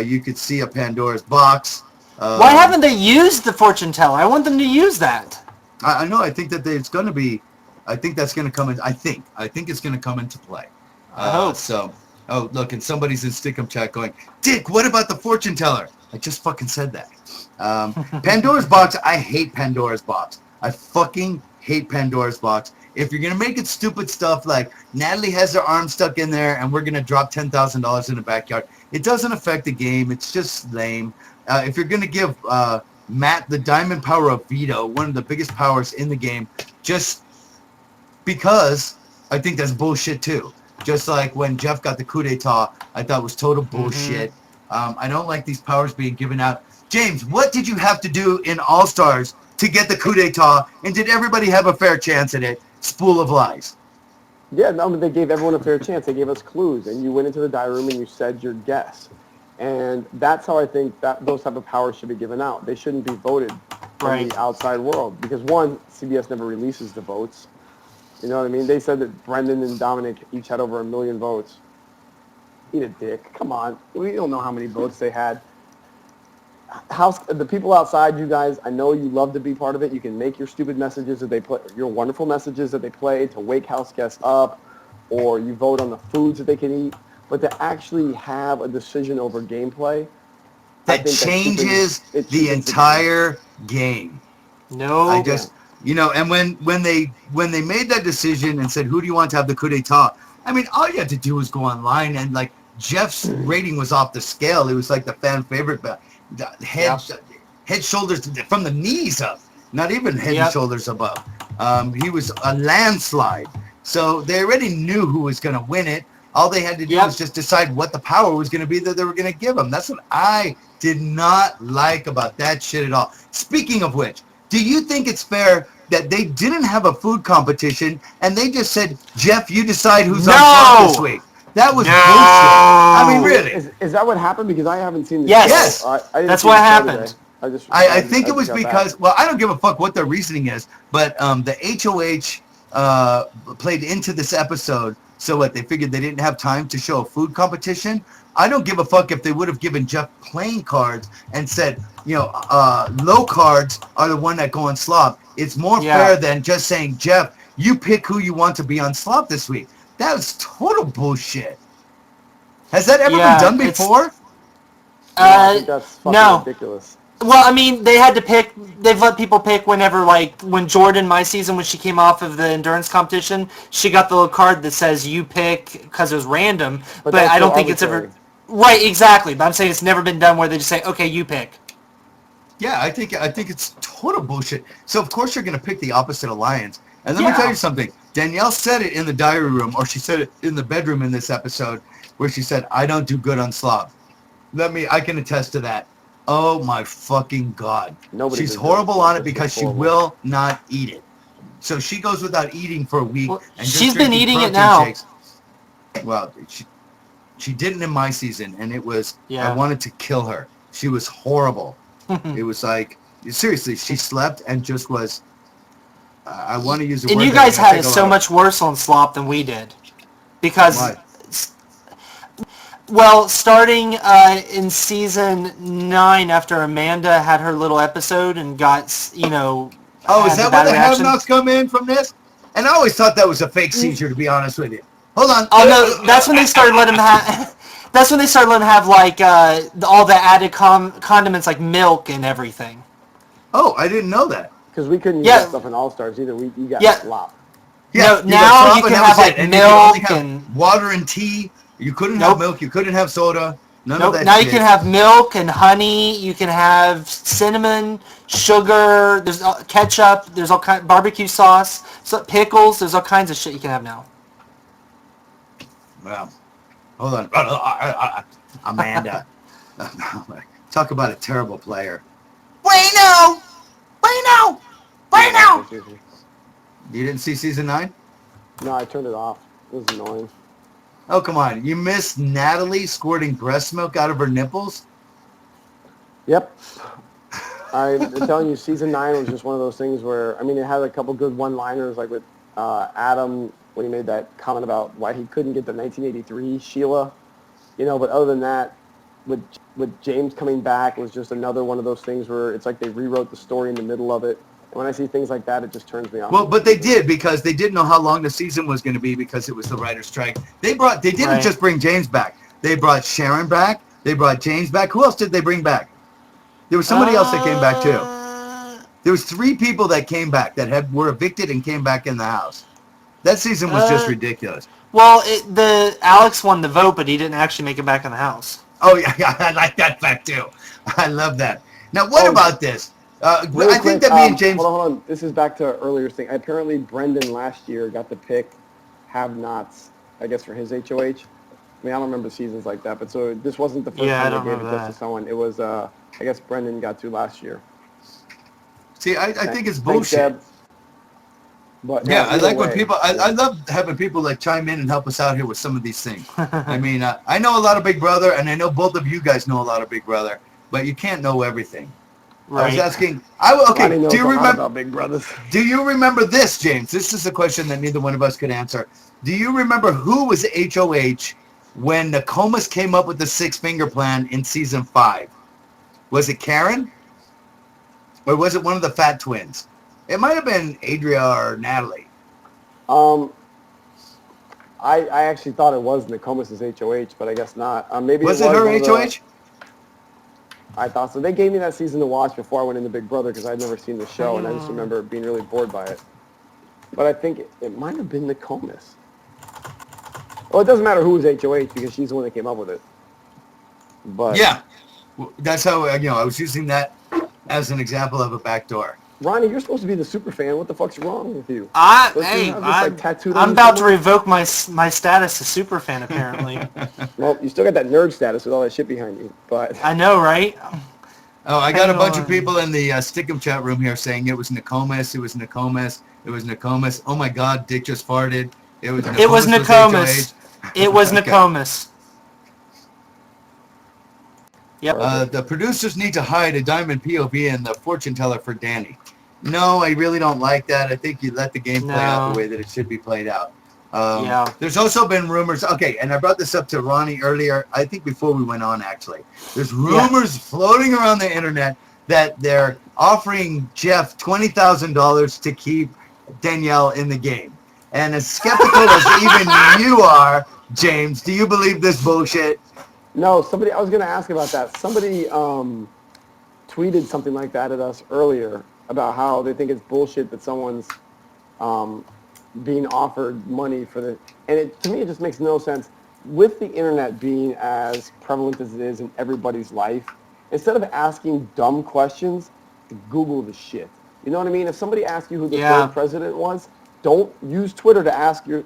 You could see a Pandora's box. Why haven't they used the fortune teller? I want them to use that. I know. I think that it's going to be. I think that's going to come in. I think it's going to come into play. I hope so. Oh, look, and somebody's in Stickum chat going, Dick, what about the fortune teller? I just fucking said that. Pandora's box. I hate Pandora's box. I fucking hate Pandora's box. If you're going to make it stupid stuff like Natalie has her arm stuck in there and we're going to drop $10,000 in the backyard, it doesn't affect the game. It's just lame. If you're going to give Matt the diamond power of veto, one of the biggest powers in the game, just because I think that's bullshit too. Just like when Jeff got the coup d'etat, I thought was total bullshit. I don't like these powers being given out. James, what did you have to do in All-Stars to get the coup d'etat? And did everybody have a fair chance at it? Spool of lies. Yeah, no, but they gave everyone a fair chance. They gave us clues, and you went into the diary room and you said your guess. And that's how I think that those type of powers should be given out. They shouldn't be voted from the outside world because, one, CBS never releases the votes. You know what I mean? They said that Brendan and Dominic each had over 1 million votes. Eat a dick. Come on. We don't know how many votes they had. The people outside, you guys, I know you love to be part of it. You can make your stupid messages that they play, your wonderful messages that they play to wake house guests up, or you vote on the foods that they can eat. But to actually have a decision over gameplay, that changes the entire game. No. I just, and when they made that decision and said, who do you want to have the coup d'etat? I mean, all you had to do was go online and, like, Jeff's rating was off the scale. It was like the fan favorite, but head, shoulders, from the knees up, not even head and shoulders above. He was a landslide. So they already knew who was going to win it. All they had to do was just decide what the power was going to be that they were going to give him. That's what I did not like about that shit at all. Speaking of which, do you think it's fair that they didn't have a food competition and they just said, Jeff, you decide who's on top this week? That was bullshit. I mean, really. Is that what happened? Because I haven't seen the Yes. show. That's what happened. I think it was because, well, I don't give a fuck what their reasoning is, but the HOH played into this episode. So what, they figured they didn't have time to show a food competition? I don't give a fuck if they would have given Jeff playing cards and said, low cards are the one that go on slop. It's more fair than just saying, Jeff, you pick who you want to be on slop this week. That was total bullshit. Has that ever been done before? I think that's fucking ridiculous. Well, I mean, they had to pick. They've let people pick whenever, like, when Jordan, my season, when she came off of the endurance competition, she got the little card that says you pick because it was random. But I don't think it's ever... Right, exactly. But I'm saying it's never been done where they just say, okay, you pick. Yeah, I think it's total bullshit. So, of course, you're going to pick the opposite alliance. And let me tell you something. Danielle said it in the diary room, or she said it in the bedroom in this episode, where she said, I don't do good on slop. I can attest to that. Oh my fucking God. She's horrible on it because she will not eat it. So she goes without eating for a week. Well, and she's been eating it now. Shakes. Well, She didn't in my season, and it was Yeah. I wanted to kill her. She was horrible. It was like seriously, she slept and just was. I want to use the And word. you guys had it so much worse on Slop than we did, because. Why? Well, starting in season 9, after Amanda had her little episode and got, Oh, had is that bad where the reaction. have-nots come in from this? And I always thought that was a fake seizure, to be honest with you. Hold on. Oh no, that's when they started letting him have. That's when they started letting him have like all the added condiments like milk and everything. Oh, I didn't know that. Because we couldn't use Yeah. that stuff in All Stars either. You got Yeah. slop. No, you now got slop you and can that have, was like, it. And you could only milk have and- water and tea. You couldn't Nope. have milk. You couldn't have soda. None of Nope. that Now shit. you can have milk and honey. You can have cinnamon, sugar. There's ketchup. There's all kind barbecue sauce, pickles. There's all kinds of shit you can have now. Well, hold on. Amanda. Talk about a terrible player. Bueno! You didn't see season 9? No, I turned it off. It was annoying. Oh, come on. You missed Natalie squirting breast milk out of her nipples? Yep. I'm telling you, season 9 was just one of those things where, I mean, it had a couple good one-liners, like with Adam when he made that comment about why he couldn't get the 1983 Sheila, but other than that, with James coming back, it was just another one of those things where it's like they rewrote the story in the middle of it. And when I see things like that, it just turns me off. Well, but they did, because they didn't know how long the season was going to be, because it was the writer's strike. They didn't Right. just bring James back. They brought Sharon back. They brought James back. Who else did they bring back? There was somebody else that came back too. There was 3 people that came back that were evicted and came back in the house. That season was just ridiculous. Well, Alex won the vote, but he didn't actually make it back in the house. Oh yeah, I like that fact too. I love that. Now, what about this? Really I think quick, that me and James. Hold on. This is back to earlier thing. Apparently, Brendan last year got to pick have-nots, I guess, for his HOH. I mean, I don't remember seasons like that, but so this wasn't the first Yeah, I time don't they gave it remember just to that. someone. It was, I guess, Brendan got to last year. See, I think it's Thanks, bullshit. Deb. But Yeah, no, I either like when way, people. I love having people like chime in and help us out here with some of these things. I mean, I know a lot of Big Brother, and I know both of you guys know a lot of Big Brother, but you can't know everything. I was Right. asking. Ronnie Okay, knows do you a lot remember? about Big Brothers? Do you remember this, James? This is a question that neither one of us could answer. Do you remember who was HOH when Nokomis came up with the 6-finger plan in season 5? Was it Karen? Or was it one of the fat twins? It might have been Adria or Natalie. I actually thought it was Nokomis' HOH, but I guess not. Maybe Was it it her one of the- HOH? I thought so. They gave me that season to watch before I went into Big Brother because I'd never seen the show, and I just remember being really bored by it. But I think it might have been Nokomis. Well, it doesn't matter who was HOH because she's the one that came up with it. But Yeah. That's how, I was using that as an example of a backdoor. Ronnie, you're supposed to be the super fan. What the fuck's wrong with you? Don't you have this, tattooed on I'm you about to somewhere? revoke my status as super fan, apparently. Well, you still got that nerd status with all that shit behind you. But I know, right? Oh, I got a Hang bunch of on. people in the Stickum chat room here saying it was Nokomis, it was Nokomis, it was Nokomis. Oh my God, Dick just farted. It was Nokomis. It was Nokomis. It was Okay. Nokomis. Yep. The producers need to hide a diamond POV in the fortune teller for Danny. No, I really don't like that. I think you let the game play out No. the way that it should be played out. Yeah. There's also been rumors. Okay, and I brought this up to Ronnie earlier. I think before we went on, actually. There's rumors floating around the internet that they're offering Jeff $20,000 to keep Danielle in the game. And as skeptical as even you are, James, do you believe this bullshit? no, I was going to ask about that. Somebody tweeted something like that at us earlier about how they think it's bullshit that someone's being offered money for the, and to me it just makes no sense. With the internet being as prevalent as it is in everybody's life, instead of asking dumb questions, Google the shit. You know what I mean? If somebody asks you who the Yeah. third president was, don't use Twitter to ask your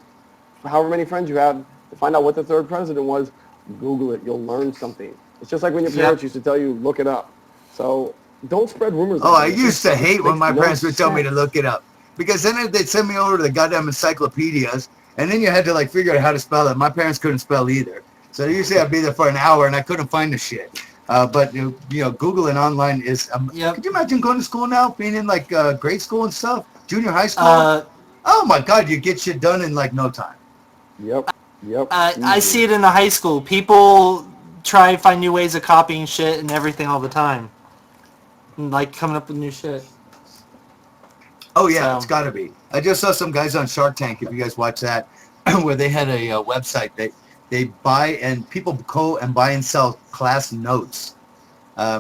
however many friends you have to find out what the third president was. Google it. You'll learn something. It's just like when your parents used to tell you, look it up. So don't spread rumors. Oh, like I that. used to hate when makes my no parents would tell me to sense. look it up. Because then they'd send me over to the goddamn encyclopedias, and then you had to, figure out how to spell it. My parents couldn't spell either. So usually I'd be there for an hour and I couldn't find the shit. But Googling online is. Yep. Could you imagine going to school now, being in like grade school and stuff, junior high school? Oh my God, you get shit done in like no time. Yep. I see it in the high school. People try to find new ways of copying shit and everything all the time. And, like coming up with new shit. Oh yeah, So. It's got to be. I just saw some guys on Shark Tank, if you guys watch that, where they had a website that they buy and people go and buy and sell class notes.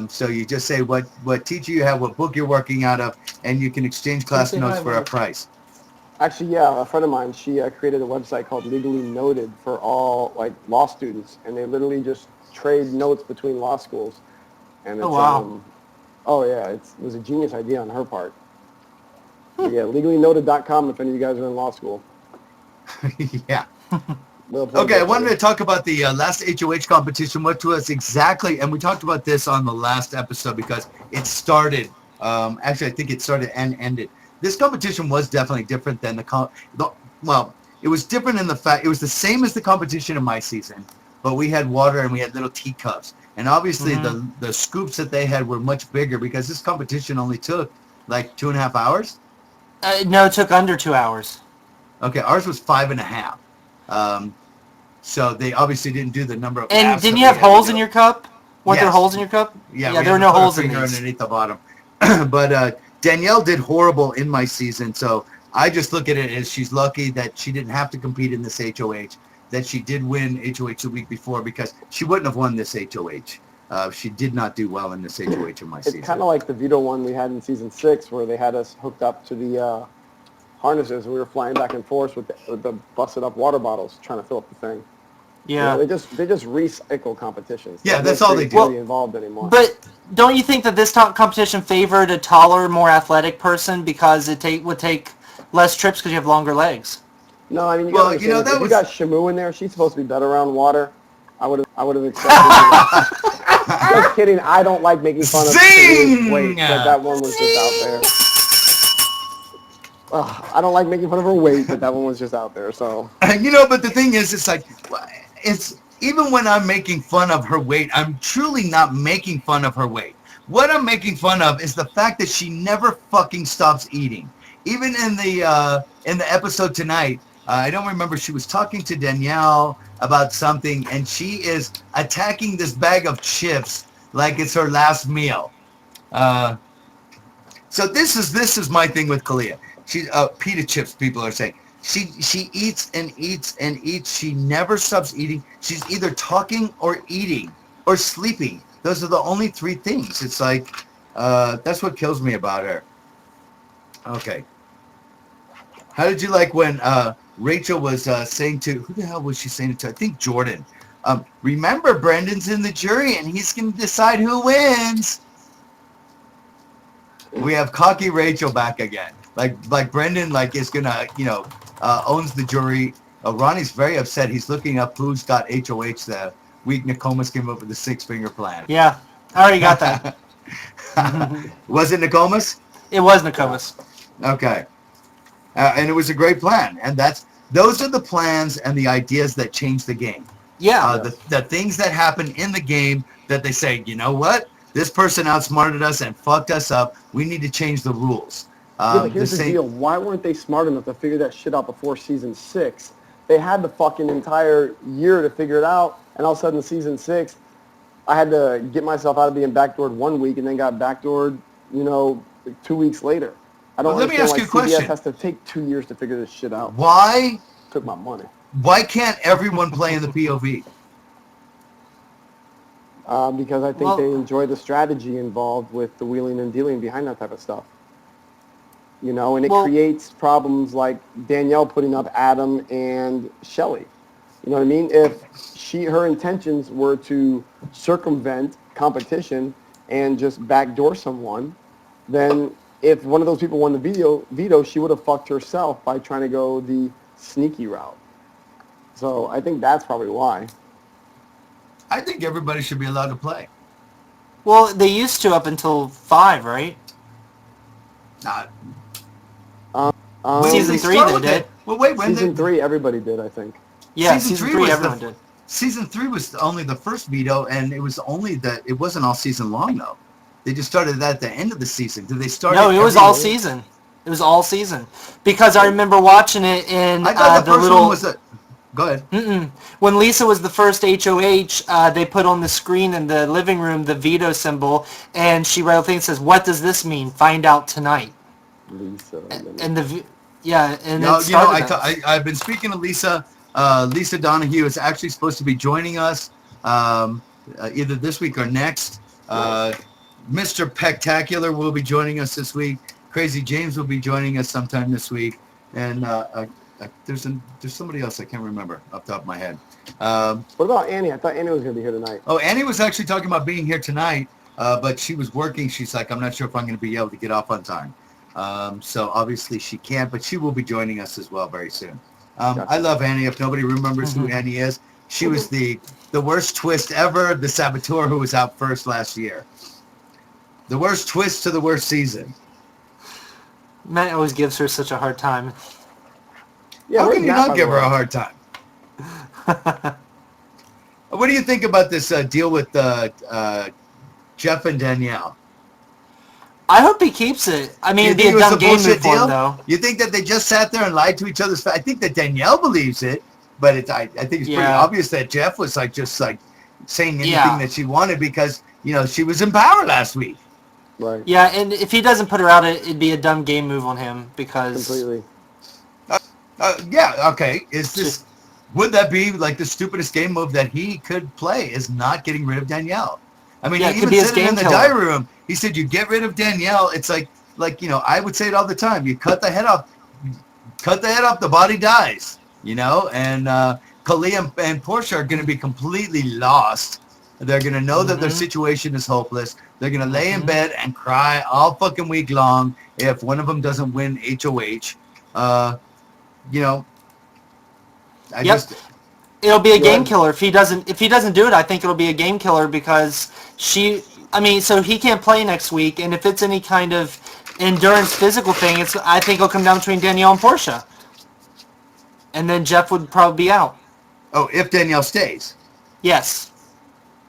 So you just say what teacher you have, what book you're working out of, and you can exchange class notes for a price. Actually, yeah, a friend of mine, she created a website called Legally Noted for all like law students, and they literally just trade notes between law schools. And it's, it was a genius idea on her part. But yeah, legallynoted.com if any of you guys are in law school. Yeah. Okay, I wanted to talk about the last HOH competition, which was exactly, and we talked about this on the last episode because it started, actually I think it started and ended. This competition was definitely different than it was different in the fact, it was the same as the competition in my season, but we had water and we had little teacups. And obviously the scoops that they had were much bigger because this competition only took like 2.5 hours. No, it took under 2 hours. Okay, ours was 5.5. So they obviously didn't do the number of. And didn't you have holes in your cup? Weren't there holes in your cup? Yeah, there were no holes in these. Underneath the bottom. But Danielle did horrible in my season, so I just look at it as she's lucky that she didn't have to compete in this HOH, that she did win HOH the week before because she wouldn't have won this HOH. She did not do well in this HOH in my season. It's kind of like the veto one we had in season 6 where they had us hooked up to the harnesses and we were flying back and forth with the busted up water bottles trying to fill up the thing. Yeah. They just recycle competitions. Yeah, that's all they do. Really involved anymore. But don't you think that this competition favored a taller, more athletic person because it would take less trips because you have longer legs? No, I mean, you got Shamu in there. She's supposed to be better around water. I would have accepted. Just kidding. I don't like making fun of Shami's weight, but that one was just out there. I don't like making fun of her weight, but that one was just out there. So. But the thing is, it's even when I'm making fun of her weight, I'm truly not making fun of her weight. What I'm making fun of is the fact that she never fucking stops eating. Even in the episode tonight, I don't remember, she was talking to Danielle about something, and she is attacking this bag of chips like it's her last meal. So this is my thing with Kalia. She pita chips, people are saying. She eats and eats and eats. She never stops eating. She's either talking or eating or sleeping. Those are the only 3 things. It's like, that's what kills me about her. Okay. How did you like when Rachel was saying to, who the hell was she saying it to? I think Jordan. Remember, Brendan's in the jury and he's going to decide who wins. We have cocky Rachel back again. Like Brendan is going to, owns the jury. Ronnie's very upset. He's looking up who's got HOH the week Nokomis came up with the 6-finger plan. Yeah, I already got that. Was it Nokomis? It was Nokomis. Okay. And it was a great plan. And those are the plans and the ideas that change the game. Yeah. The things that happen in the game that they say, you know what? This person outsmarted us and fucked us up. We need to change the rules. But here's the deal. Why weren't they smart enough to figure that shit out before season 6? They had the fucking entire year to figure it out, and all of a sudden season 6, I had to get myself out of being backdoored 1 week and then got backdoored, 2 weeks later. I don't let me ask you a question. CBS has to take 2 years to figure this shit out. Why? Took my money. Why can't everyone play in the POV? Because I think they enjoy the strategy involved with the wheeling and dealing behind that type of stuff. And it creates problems like Danielle putting up Adam and Shelly. You know what I mean? If her intentions were to circumvent competition and just backdoor someone, then if one of those people won the veto, she would have fucked herself by trying to go the sneaky route. So I think that's probably why. I think everybody should be allowed to play. Well, they used to up until 5, right? Season 3 they did. Well, wait, when Season 3 everybody did, I think. Yeah, season 3 everyone did. season 3 was only the first veto, and it was only that it wasn't all season long though. They just started that at the end of the season. Did they start? No, it was all season. It was all season because I remember watching it in I thought the first one was a. Go ahead. When Lisa was the first HOH, they put on the screen in the living room the veto symbol, and she wrote a thing that says, "What does this mean? Find out tonight." Lisa. And the and no, it you know, I've been speaking to Lisa. Lisa Donahue is actually supposed to be joining us either this week or next. Mr. Pectacular will be joining us this week. Crazy James will be joining us sometime this week, and there's somebody else I can't remember off the top of my head. What about Annie? I thought Annie was going to be here tonight. Oh, Annie was actually talking about being here tonight, but she was working. She's like, I'm not sure if I'm going to be able to get off on time. So obviously she can't, but she will be joining us as well very soon. Gotcha. I love Annie. If nobody remembers who Annie is, she was the worst twist ever, the saboteur who was out first last year. The worst twist to the worst season. Matt always gives her such a hard time. Yeah, how can you not give her a hard time? What do you think about this deal with Jeff and Danielle? I hope he keeps it. I mean, it'd be a dumb game move for him, though. You think that they just sat there and lied to each other's face? I think that Danielle believes it, but I think it's pretty obvious that Jeff was just saying anything that she wanted because, she was in power last week. Right. Yeah, and if he doesn't put her out, it'd be a dumb game move on him because... Completely. Okay. Would that be the stupidest game move that he could play is not getting rid of Danielle? I mean, he even said it in the diary room. He said, you get rid of Danielle. It's I would say it all the time. You cut the head off, the body dies, and Kalia and Portia are going to be completely lost. They're going to know that their situation is hopeless. They're going to lay in bed and cry all fucking week long if one of them doesn't win HOH. It'll be a game killer if he doesn't do it. I think it'll be a game killer because so he can't play next week, and if it's any kind of endurance physical thing, I think it'll come down between Danielle and Portia, and then Jeff would probably be out. Oh, if Danielle stays. Yes.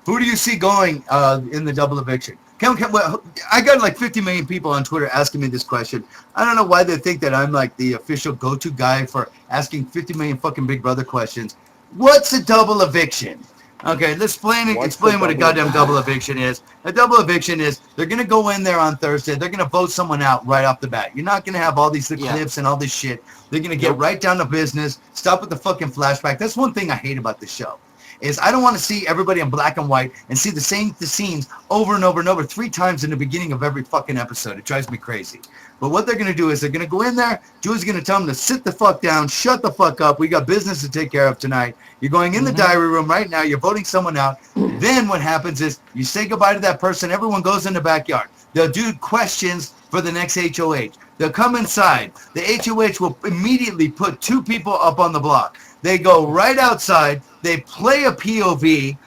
Who do you see going in the double eviction? I got 50 million people on Twitter asking me this question. I don't know why they think that I'm the official go-to guy for asking 50 million fucking Big Brother questions. What's a double eviction? Okay, let's explain what a goddamn double eviction is. A double eviction is they're going to go in there on Thursday. They're going to vote someone out right off the bat. You're not going to have all these clips and all this shit. They're going to get right down to business, stop with the fucking flashback. That's one thing I hate about this show. Is I don't want to see everybody in black and white and see the scenes over and over and over 3 times in the beginning of every fucking episode. It drives me crazy. But what they're going to do is they're going to go in there. Julie's going to tell them to sit the fuck down, shut the fuck up. We got business to take care of tonight. You're going in the diary room right now. You're voting someone out. Then what happens is you say goodbye to that person. Everyone goes in the backyard. They'll do questions for the next HOH. They'll come inside. The HOH will immediately put 2 people up on the block. They go right outside. They play a POV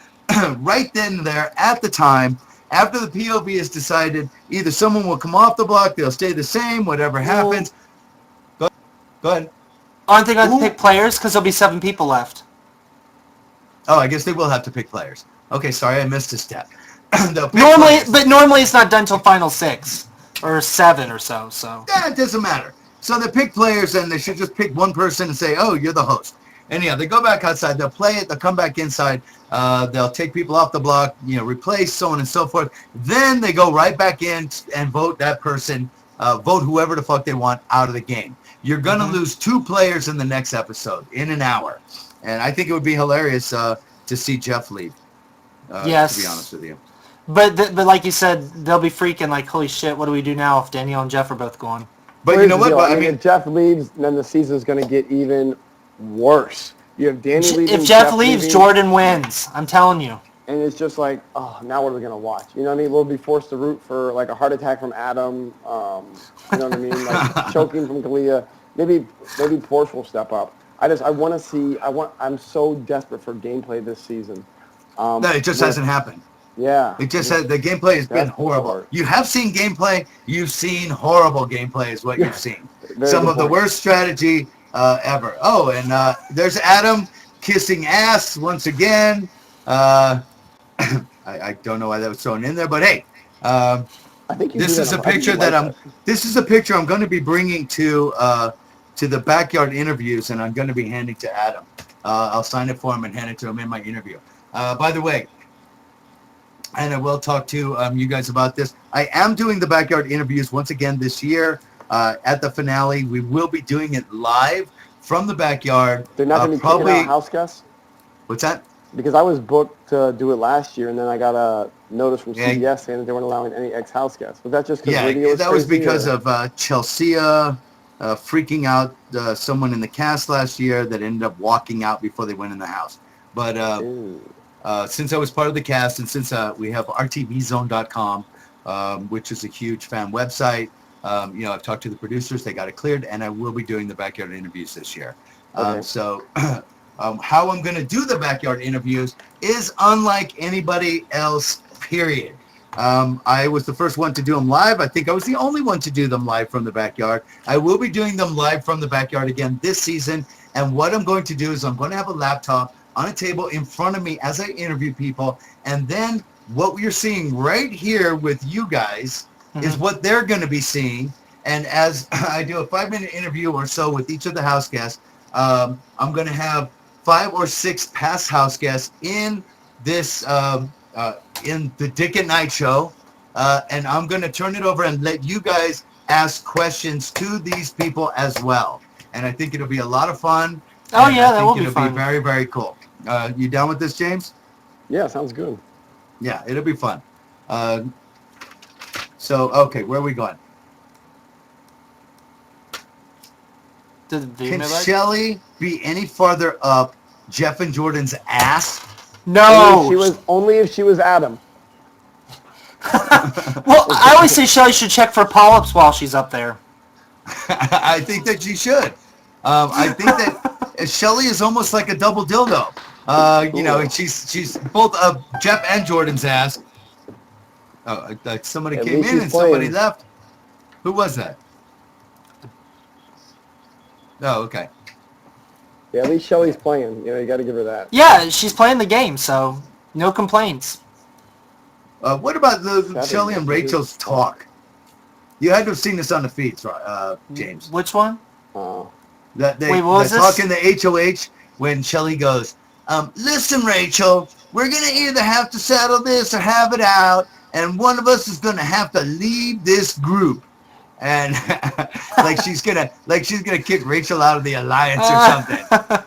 right then and there at the time. After the POV is decided, either someone will come off the block, they'll stay the same, whatever happens. Go ahead. Aren't they going to pick players? Because there'll be 7 people left. Oh, I guess they will have to pick players. Okay, sorry, I missed a step. Normally it's not done till final 6 or 7 or so. Yeah, it doesn't matter. So they pick players, and they should just pick one person and say, oh, you're the host. And they go back outside, they'll play it, they'll come back inside, they'll take people off the block, replace, so on and so forth. Then they go right back in and vote that person, vote whoever the fuck they want out of the game. You're going to lose 2 players in the next episode, in an hour. And I think it would be hilarious to see Jeff leave, yes. To be honest with you. But like you said, they'll be freaking holy shit, what do we do now if Danielle and Jeff are both gone? But you know what? I mean, if Jeff leaves, then the season's going to get even worse. You have Danny leaving. If Jeff leaves, Jordan wins. I'm telling you. And it's just now what are we going to watch? You know what I mean? We'll be forced to root for a heart attack from Adam. You know what I mean? Choking from Kalia. Maybe Porsche will step up. I want to see. I'm so desperate for gameplay this season. No, it just hasn't happened. Yeah. It just the gameplay has been horrible. You have seen gameplay. You've seen horrible gameplay is what you've seen. Some of the worst strategy ever. Oh, and there's Adam. kissing ass once again. I don't know why that was thrown in there, but hey, I think you this do is that. a picture that I'm. This is a picture I'm going to be bringing to the backyard interviews, and I'm going to be handing to Adam. I'll sign it for him and hand it to him in my interview. By the way, and I will talk to you guys about this. I am doing the backyard interviews once again this year. At the finale, we will be doing it live from the backyard. They're not going to be kicking out house guests? What's that? Because I was booked to do it last year, and then I got a notice from CBS saying that they weren't allowing any ex-house guests. Was that just because radio was that was crazy, because of Chelsea freaking out someone in the cast last year that ended up walking out before they went in the house. But since I was part of the cast, and since we have rtvzone.com, which is a huge fan website, I've talked to the producers, they got it cleared, and I will be doing the backyard interviews this year. So how I'm going to do the backyard interviews is unlike anybody else, period. I was the first one to do them live. I think I was the only one to do them live from the backyard. I will be doing them live from the backyard again this season. And what I'm going to do is I'm going to have a laptop on a table in front of me as I interview people. And then what we're seeing right here with you guys is what they're going to be seeing. And as I do a 5-minute interview or so with each of the house guests, I'm going to have 5 or 6 past house guests in this in the Dick at Night show, and I'm going to turn it over and let you guys ask questions to these people as well. And I think it'll be a lot of fun. Oh yeah, that will be fun. It'll be be very, very cool. You down with this, James? Yeah, sounds good. Yeah, it'll be fun. Okay, where are we going? Can Shelly be any farther up Jeff and Jordan's ass? No. Only if she was Adam. Well, I always say Shelly should check for polyps while she's up there. I think that she should. I think that Shelly is almost like a double dildo. She's both Jeff and Jordan's ass. Oh, somebody came in and somebody left. Who was that? Oh, okay. Yeah, at least Shelly's playing. You got to give her that. Yeah, she's playing the game, so no complaints. What about the Shelly and Rachel's talk? You had to have seen this on the feeds, right, James? Which one? That they was talk in the HOH when Shelly goes, listen, Rachel, we're going to either have to settle this or have it out, and one of us is going to have to leave this group. And she's gonna kick Rachel out of the alliance or something.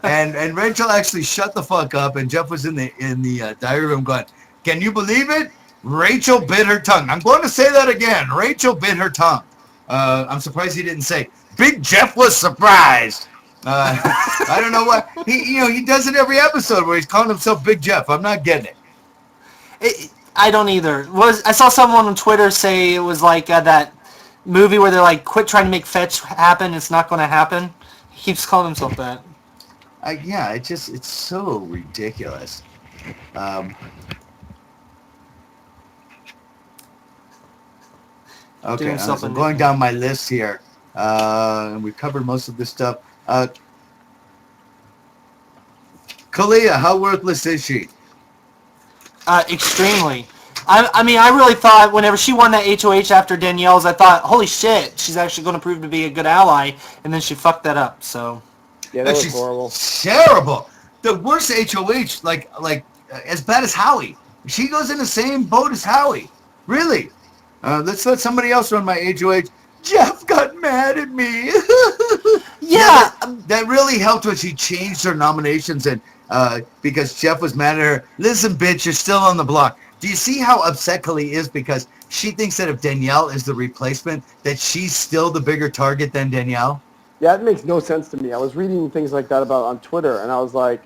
And Rachel actually shut the fuck up, and Jeff was in the diary room going, can you believe it? Rachel bit her tongue. I'm going to say that again. Rachel bit her tongue. I'm surprised he didn't say Big Jeff was surprised. I don't know what he does it every episode where he's calling himself Big Jeff. I'm not getting it. I don't either. I saw someone on Twitter say it was like that movie where they're like, quit trying to make fetch happen, it's not going to happen. He keeps calling himself that. It's so ridiculous. Okay, I'm going down my list here, and we've covered most of this stuff. Kalia, how worthless is she? Extremely. I mean, I really thought whenever she won that HOH after Danielle's, I thought, holy shit, she's actually going to prove to be a good ally, and then she fucked that up, so. Yeah, that was horrible. Terrible. The worst HOH, like as bad as Howie. She goes in the same boat as Howie. Really. Let's let somebody else run my HOH. Jeff got mad at me. Yeah. That really helped when she changed her nominations, and because Jeff was mad at her. Listen, bitch, you're still on the block. Do you see how upset Kali is because she thinks that if Danielle is the replacement, that she's still the bigger target than Danielle? Yeah, it makes no sense to me. I was reading things like that on Twitter, and I was like,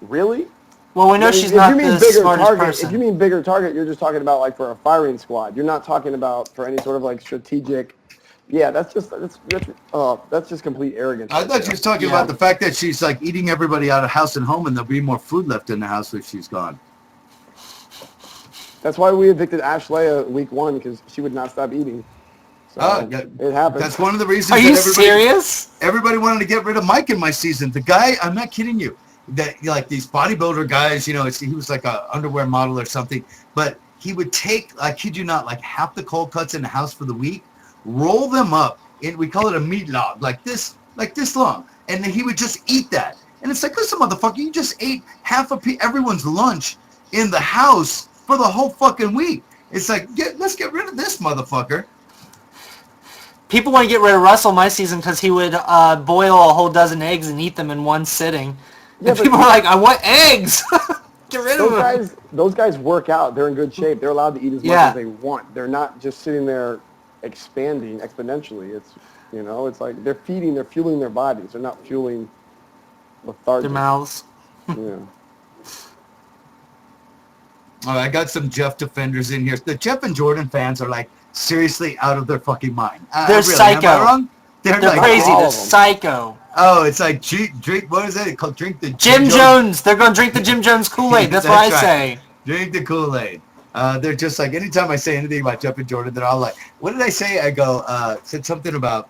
really? Well, we know she's not the smartest person. If you mean bigger target, you're just talking about for a firing squad. You're not talking about for any sort of strategic. Yeah, that's just complete arrogance. I thought you was talking about the fact that she's eating everybody out of house and home, and there'll be more food left in the house if she's gone. That's why we evicted Ashley week 1, because she would not stop eating. So it happened. That's one of the reasons. Are you serious? Everybody wanted to get rid of Mike in my season. The guy, I'm not kidding you. that like these bodybuilder guys, he was like a underwear model or something, but he would take, I kid you not, like half the cold cuts in the house for the week, roll them up in, we call it a meat log, like this long, and then he would just eat that. And it's like, listen, motherfucker, you just ate half of everyone's lunch in the house for the whole fucking week. It's like, let's get rid of this motherfucker. People want to get rid of Russell my season because he would boil a whole dozen eggs and eat them in one sitting. Yeah, and people are like, I want eggs! Get rid of them. Those guys work out. They're in good shape. They're allowed to eat as much as they want. They're not just sitting there expanding exponentially. It's, it's like they're fueling their bodies. They're not fueling lethargic. Their mouths. Yeah. All right, I got some Jeff defenders in here. The Jeff and Jordan fans are like seriously out of their fucking mind. They're really, psycho. Am I wrong? They're They're like, crazy. They're psycho. Oh, it's like drink. What is it? It's called drink the Jim Jones. They're gonna drink the Jim Jones Kool-Aid. That's what I say. Drink the Kool-Aid. They're just like, anytime I say anything about Jeff and Jordan, they're all like, what did I say? I go, said something about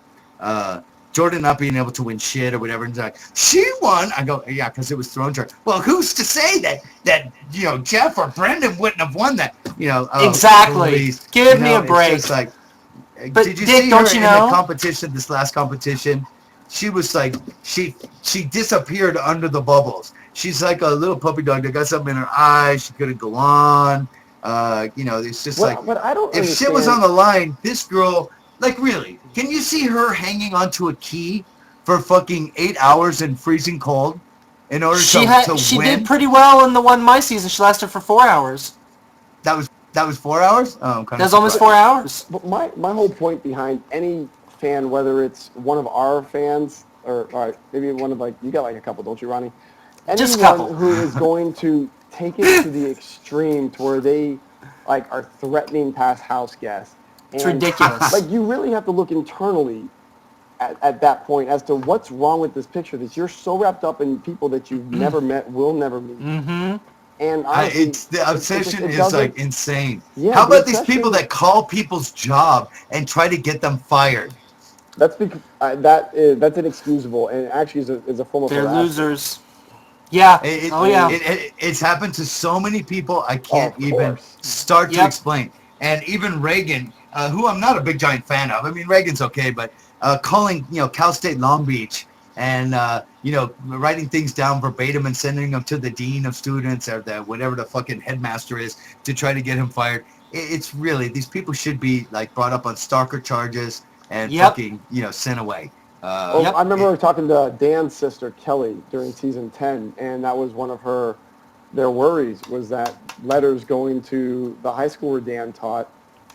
Jordan not being able to win shit or whatever. And they're like, she won. I go, yeah, because it was throne charge. Well, who's to say that Jeff or Brendan wouldn't have won that? Exactly. Please. Give me a break. It's just like, but did you Dick, see her in the competition, this last competition? She was like, she disappeared under the bubbles. She's like a little puppy dog that got something in her eye. She couldn't go on. It's just but I don't if shit was on the line, this girl, like, really, can you see her hanging onto a key for fucking 8 hours in freezing cold in order to win? She did pretty well in the one my season. She lasted for 4 hours. That was 4 hours? Oh, that was almost 4 hours. But my whole point behind any fan, whether it's one of our fans or maybe one of, like, you got like a couple, don't you, Ronnie? Just a couple. Who is going to take it to the extreme to where they like are threatening past house guests. It's ridiculous. Like, you really have to look internally at that point as to what's wrong with this picture, that you're so wrapped up in people that you've never met, will never meet. Mm-hmm. And honestly, it's the obsession is like insane. Yeah, how about these people that call people's job and try to get them fired? That's because that's inexcusable, and actually is a form of harassment. They're losers. Yeah. It's happened to so many people. I can't even start to explain. And even Reagan, who I'm not a big giant fan of. I mean, Reagan's okay, but calling Cal State Long Beach and writing things down verbatim and sending them to the dean of students or whatever the fucking headmaster is to try to get him fired. It's really, these people should be like brought up on stalker charges and fucking sent away. I remember talking to Dan's sister Kelly during season 10, and that was one of their worries was that letters going to the high school where Dan taught.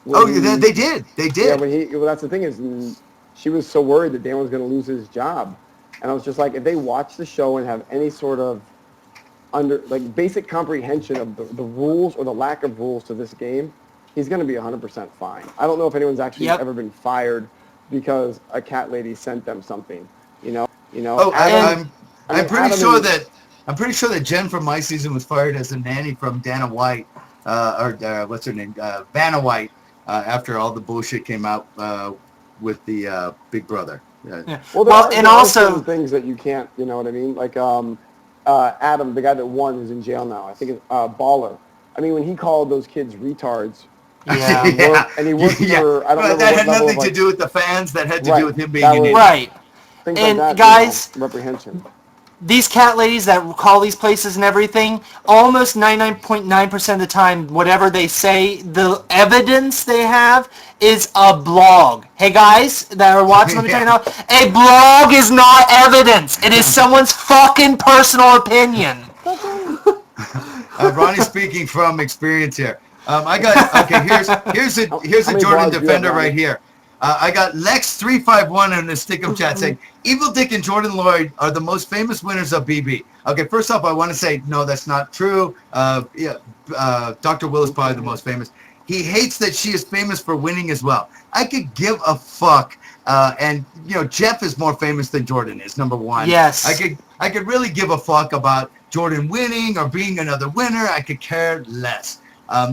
They did. Yeah, that's the thing is, she was so worried that Dan was going to lose his job, and I was just like, if they watch the show and have any sort of basic comprehension of the rules or the lack of rules to this game, he's going to be 100% fine. I don't know if anyone's actually ever been fired because a cat lady sent them something. I'm pretty sure that Jen from my season was fired as a nanny from Dana White, what's her name, Vanna White, after all the bullshit came out with the Big Brother. Yeah. Well, there are certain things that you can't, you know what I mean? Like Adam, the guy that won, who's in jail now. I think it's Baller. I mean, when he called those kids retards. And he worked for, I don't know. That had nothing to do with the fans. That had to do with him being an idiot. Right. And like that, guys, reprehension. These cat ladies that call these places and everything, almost 99.9% of the time, whatever they say, the evidence they have is a blog. Hey guys that are watching, let me tell you now, a blog is not evidence. It is someone's fucking personal opinion. Ronnie's speaking from experience here. Here's a Jordan defender right here. I got Lex351 in the Stickum chat saying, Evil Dick and Jordan Lloyd are the most famous winners of BB. Okay, first off, I want to say, no, that's not true. Dr. Will is probably the most famous. He hates that she is famous for winning as well. I could give a fuck. And Jeff is more famous than Jordan is, number one. Yes. I could really give a fuck about Jordan winning or being another winner. I could care less.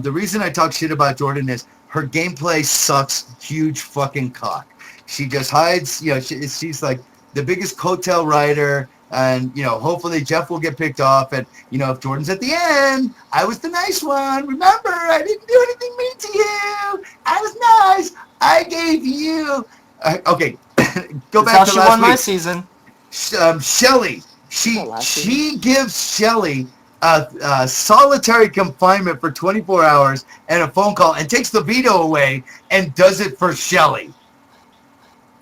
The reason I talk shit about Jordan is her gameplay sucks huge fucking cock. She just hides, she's like the biggest coattail rider. And, hopefully Jeff will get picked off. And, if Jordan's at the end, I was the nice one. Remember, I didn't do anything mean to you. I was nice. I gave you. Okay, go back to she last won my week. season. Shelly, she gives Shelly solitary confinement for 24 hours and a phone call and takes the veto away and does it for Shelly.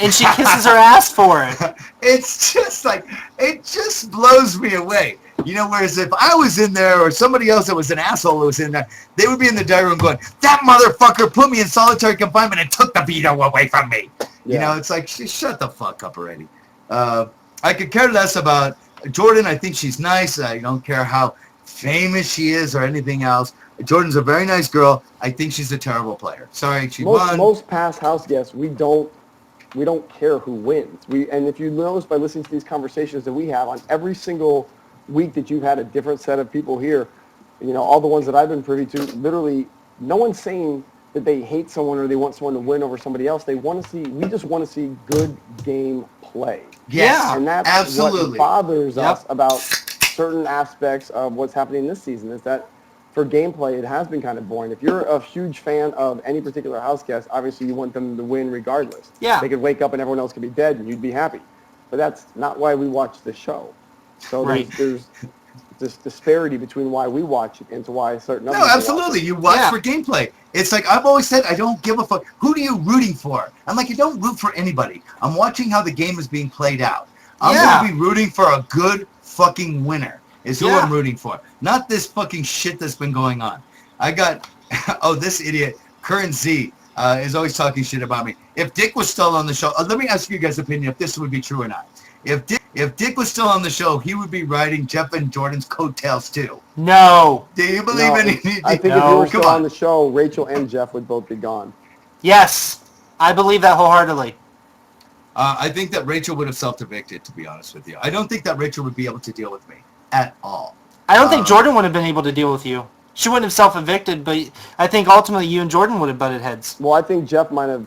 And she kisses her ass for it. It's just like, it just blows me away. Whereas if I was in there or somebody else that was an asshole who was in there, they would be in the diary room going, that motherfucker put me in solitary confinement and took the veto away from me. Yeah. It's like, shut the fuck up already. I could care less about Jordan. I think she's nice. I don't care how famous she is or anything else. Jordan's a very nice girl. I think she's a terrible player. Sorry, she won. Most past house guests, we don't care who wins. And if you notice by listening to these conversations that we have on every single week that you've had a different set of people here, all the ones that I've been privy to, literally no one's saying that they hate someone or they want someone to win over somebody else. We just want to see good game play. Yes, and that's absolutely. what bothers us about certain aspects of what's happening this season is that for gameplay, it has been kind of boring. If you're a huge fan of any particular house guest, obviously you want them to win regardless. Yeah. They could wake up and everyone else could be dead and you'd be happy. But that's not why we watch the show. So there's this disparity between why we watch it and to why certain others No, absolutely. You watch for gameplay. It's like I've always said, I don't give a fuck. Who are you rooting for? I'm like, you don't root for anybody. I'm watching how the game is being played out. I'm going to be rooting for a good fucking winner is who I'm rooting for. Not this fucking shit that's been going on. I got, this idiot, Current Z, is always talking shit about me. If Dick was still on the show, let me ask you guys' opinion if this would be true or not. If Dick was still on the show, he would be riding Jeff and Jordan's coattails too. No. Do you believe anything? I think if you were still on the show, Rachel and Jeff would both be gone. Yes. I believe that wholeheartedly. I think that Rachel would have self-evicted, to be honest with you. I don't think that Rachel would be able to deal with me at all. I don't think Jordan would have been able to deal with you. She wouldn't have self-evicted, but I think ultimately you and Jordan would have butted heads. Well, I think Jeff might have,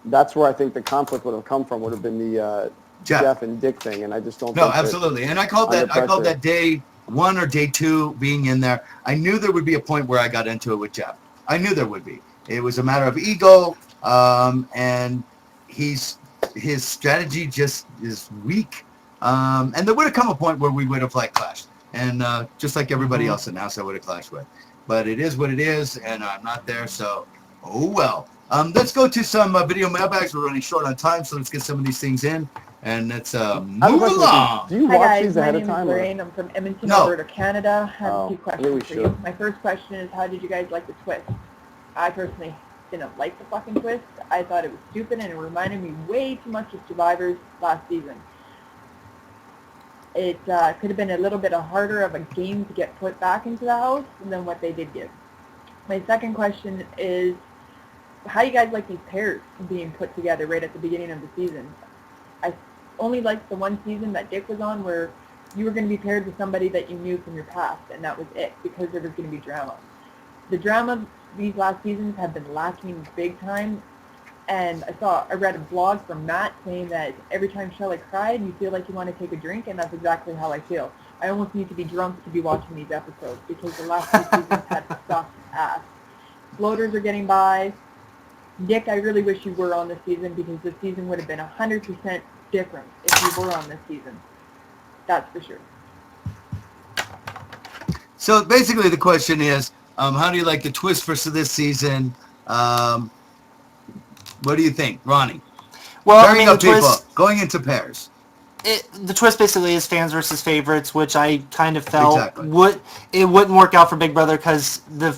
that's where I think the conflict would have come from, would have been the Jeff and Dick thing, and I just don't think absolutely. And I called that day 1 or day 2 being in there. I knew there would be a point where I got into it with Jeff. I knew there would be. It was a matter of ego, and his strategy just is weak. And there would have come a point where we would have clashed. And just like everybody else in the house I would have clashed with. But it is what it is, and I'm not there, so oh well. Let's go to some video mailbags. We're running short on time, so let's get some of these things in. And let's move along. Do you watch these ahead of time? My name is Lorraine. I'm from Edmonton, Alberta, Canada. I have a few questions for should. you. My first question is, how did you guys like the twist? I personally didn't like the fucking twist. I thought it was stupid, and it reminded me way too much of Survivor's last season. It could have been a little bit harder of a game to get put back into the house than what they did give. My second question is, how do you guys like these pairs being put together right at the beginning of the season? I only liked the one season that Dick was on where you were going to be paired with somebody that you knew from your past, and that was it, because there was going to be drama. The drama these last seasons have been lacking big time, and I read a blog from Matt saying that every time Shelley cried, you feel like you want to take a drink, and that's exactly how I feel. I almost need to be drunk to be watching these episodes, because the last two seasons had sucked ass. Floaters are getting by. Dick, I really wish you were on this season, because this season would have been 100% different if you were on this season. That's for sure. So basically the question is, how do you like the twist for this season? What do you think, Ronnie? Well, Pairing up people, going into pairs. The twist basically is fans versus favorites, which I kind of felt Exactly. wouldn't work out for Big Brother because the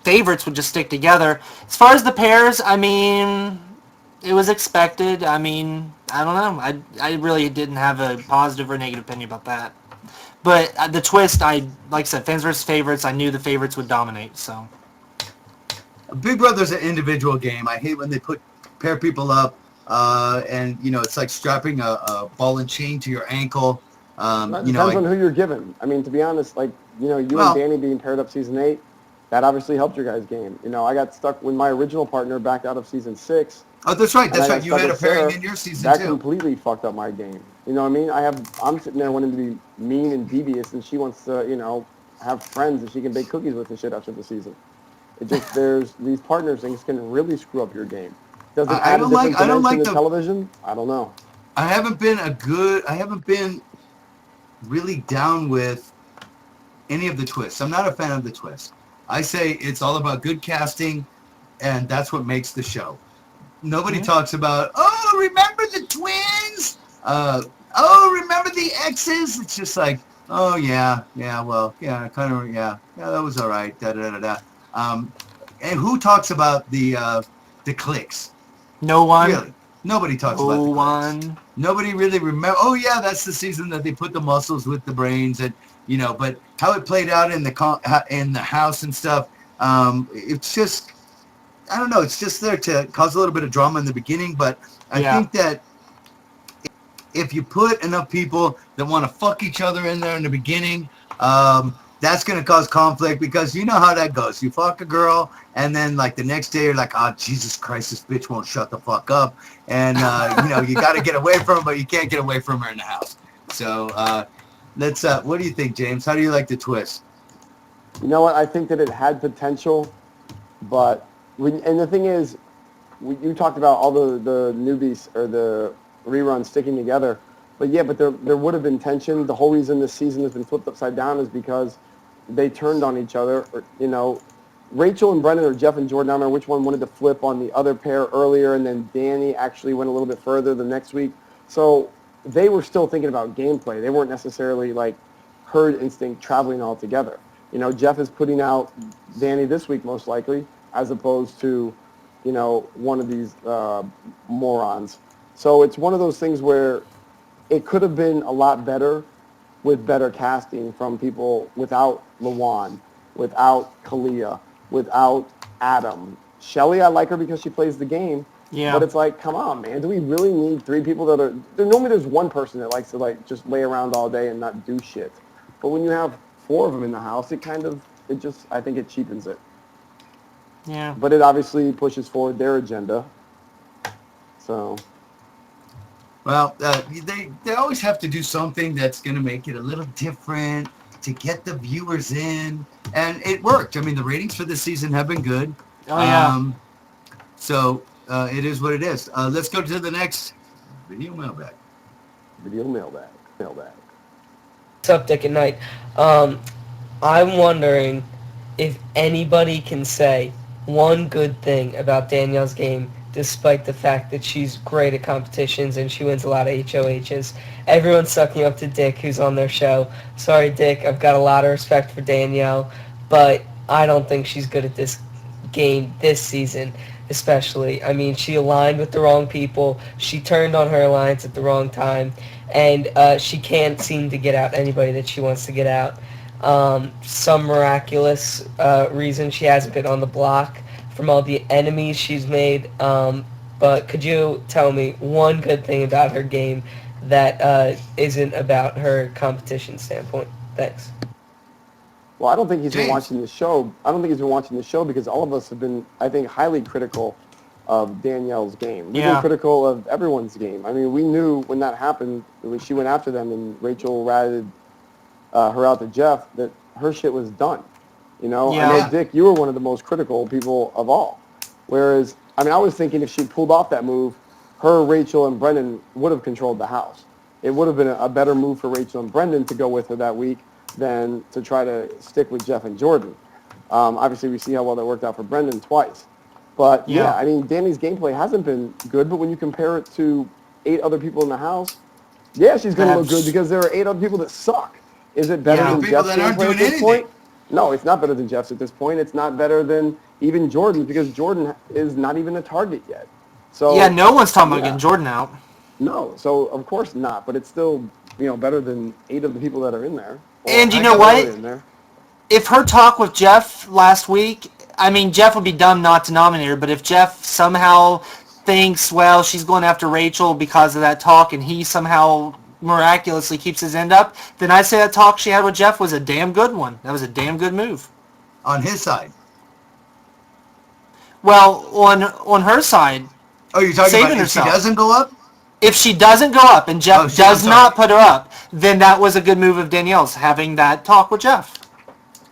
favorites would just stick together. As far as the pairs, I mean, it was expected. I mean, I don't know. I really didn't have a positive or negative opinion about that. But the twist, like I said, fans versus favorites, I knew the favorites would dominate, so. Big Brother's an individual game. I hate when they pair people up, and, it's like strapping a ball and chain to your ankle. It depends on who you're given. I mean, to be honest, you and Danny being paired up season 8, that obviously helped your guys' game. I got stuck when my original partner backed out of season 6. Oh, that's right. That's right. You had a pairing in your season, that too. That completely fucked up my game. You know what I mean? I'm sitting there wanting to be mean and devious, and she wants to, have friends that she can bake cookies with and shit after the season. It just there's these partner things can really screw up your game. Does it I add a don't like different I don't dimension like to the television? I don't know. I haven't been really down with any of the twists. I'm not a fan of the twists. I say it's all about good casting, and that's what makes the show. Nobody talks about, oh, remember the twins? Oh, remember the exes? It's just like, oh, yeah, well, yeah, kind of, yeah, that was all right, da-da-da-da. And who talks about the cliques? No one. Really? Nobody talks about No the cliques. one. Nobody really remember. Oh, yeah, that's the season that they put the muscles with the brains, and but how it played out in the house and stuff. It's just, I don't know. It's just there to cause a little bit of drama in the beginning, but I think that if you put enough people that want to fuck each other in there in the beginning, that's going to cause conflict, because you know how that goes. You fuck a girl, and then like the next day you're like, oh, Jesus Christ, this bitch won't shut the fuck up. And, you got to get away from her, but you can't get away from her in the house. So what do you think, James? How do you like the twist? You know what? I think that it had potential, but and the thing is, you talked about all the newbies or the reruns sticking together, but there would have been tension. The whole reason this season has been flipped upside down is because they turned on each other. Rachel and Brendan, or Jeff and Jordan, I don't remember which one wanted to flip on the other pair earlier, and then Danny actually went a little bit further the next week. So they were still thinking about gameplay. They weren't necessarily like herd instinct traveling all together. Jeff is putting out Danny this week most likely, as opposed to, one of these morons. So it's one of those things where it could have been a lot better with better casting from people without Lawan, without Kalia, without Adam. Shelly, I like her because she plays the game. Yeah. But it's like, come on, man. Do we really need three people that are... Normally there's one person that likes to just lay around all day and not do shit. But when you have four of them in the house, I think it cheapens it. Yeah. But it obviously pushes forward their agenda. So... Well, they always have to do something that's going to make it a little different to get the viewers in, and it worked. I mean, the ratings for this season have been good. Oh, yeah. So it is what it is. Let's go to the next video mailbag. Mailbag. What's up, Dick and Knight? I'm wondering if anybody can say one good thing about Danielle's game, despite the fact that she's great at competitions and she wins a lot of HOHs. Everyone's sucking up to Dick, who's on their show. Sorry, Dick, I've got a lot of respect for Danielle, but I don't think she's good at this game this season, especially. I mean, she aligned with the wrong people. She turned on her alliance at the wrong time, and she can't seem to get out anybody that she wants to get out. Some miraculous reason she hasn't been on the block from all the enemies she's made, but could you tell me one good thing about her game that isn't about her competition standpoint? Thanks. Well, I don't think he's been James. watching the show. I don't think he's been watching the show because all of us have been, I think, highly critical of Danielle's game. We've been critical of everyone's game. I mean, we knew when that happened, when she went after them and Rachel ratted her out to Jeff, that her shit was done. I know, Dick, you were one of the most critical people of all. Whereas, I was thinking if she pulled off that move, her, Rachel, and Brendan would have controlled the house. It would have been a better move for Rachel and Brendan to go with her that week than to try to stick with Jeff and Jordan. Obviously, we see how well that worked out for Brendan twice. But, Danny's gameplay hasn't been good, but when you compare it to 8 other people in the house, she's going to look good because there are 8 other people that suck. Is it better than Jeff's gameplay at this point? No, it's not better than Jeff's at this point. It's not better than even Jordan because Jordan is not even a target yet. So no one's talking about getting Jordan out. No, so of course not. But it's still better than 8 of the people that are in there. And you know what? If her talk with Jeff last week, Jeff would be dumb not to nominate her. But if Jeff somehow thinks, well, she's going after Rachel because of that talk, and he somehow miraculously keeps his end up, then I say that talk she had with Jeff was a damn good one. That was a damn good move. On his side. Well, on her side. Oh, you're talking about if she doesn't go up? If she doesn't go up and Jeff I'm does sorry. not put her up, then that was a good move of Danielle's, having that talk with Jeff.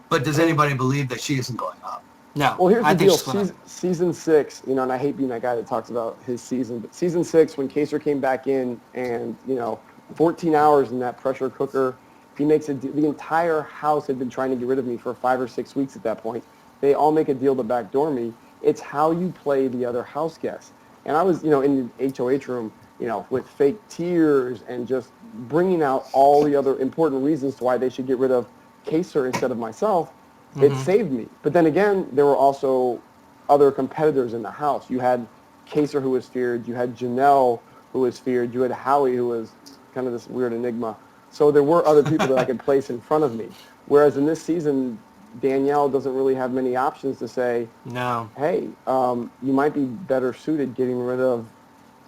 But does anybody believe that she isn't going up? No. Well, here's I the think deal. she's gonna- Season 6, you know, and I hate being that guy that talks about his season, but season 6, when Kaser came back in and, you know, 14 hours in that pressure cooker, he makes the entire house had been trying to get rid of me for 5 or 6 weeks at that point. They all make a deal to backdoor me. It's how you play the other house guests. And I was, you know, in the HOH room, you know, with fake tears and just bringing out all the other important reasons to why they should get rid of Kaser instead of myself. It saved me. But then again, there were also other competitors in the house. You had Kaser, who was feared. You had Janelle, who was feared. You had Howie, who was kind of this weird enigma. So there were other people that I could place in front of me. Whereas in this season, Danielle doesn't really have many options to say, No. hey, you might be better suited getting rid of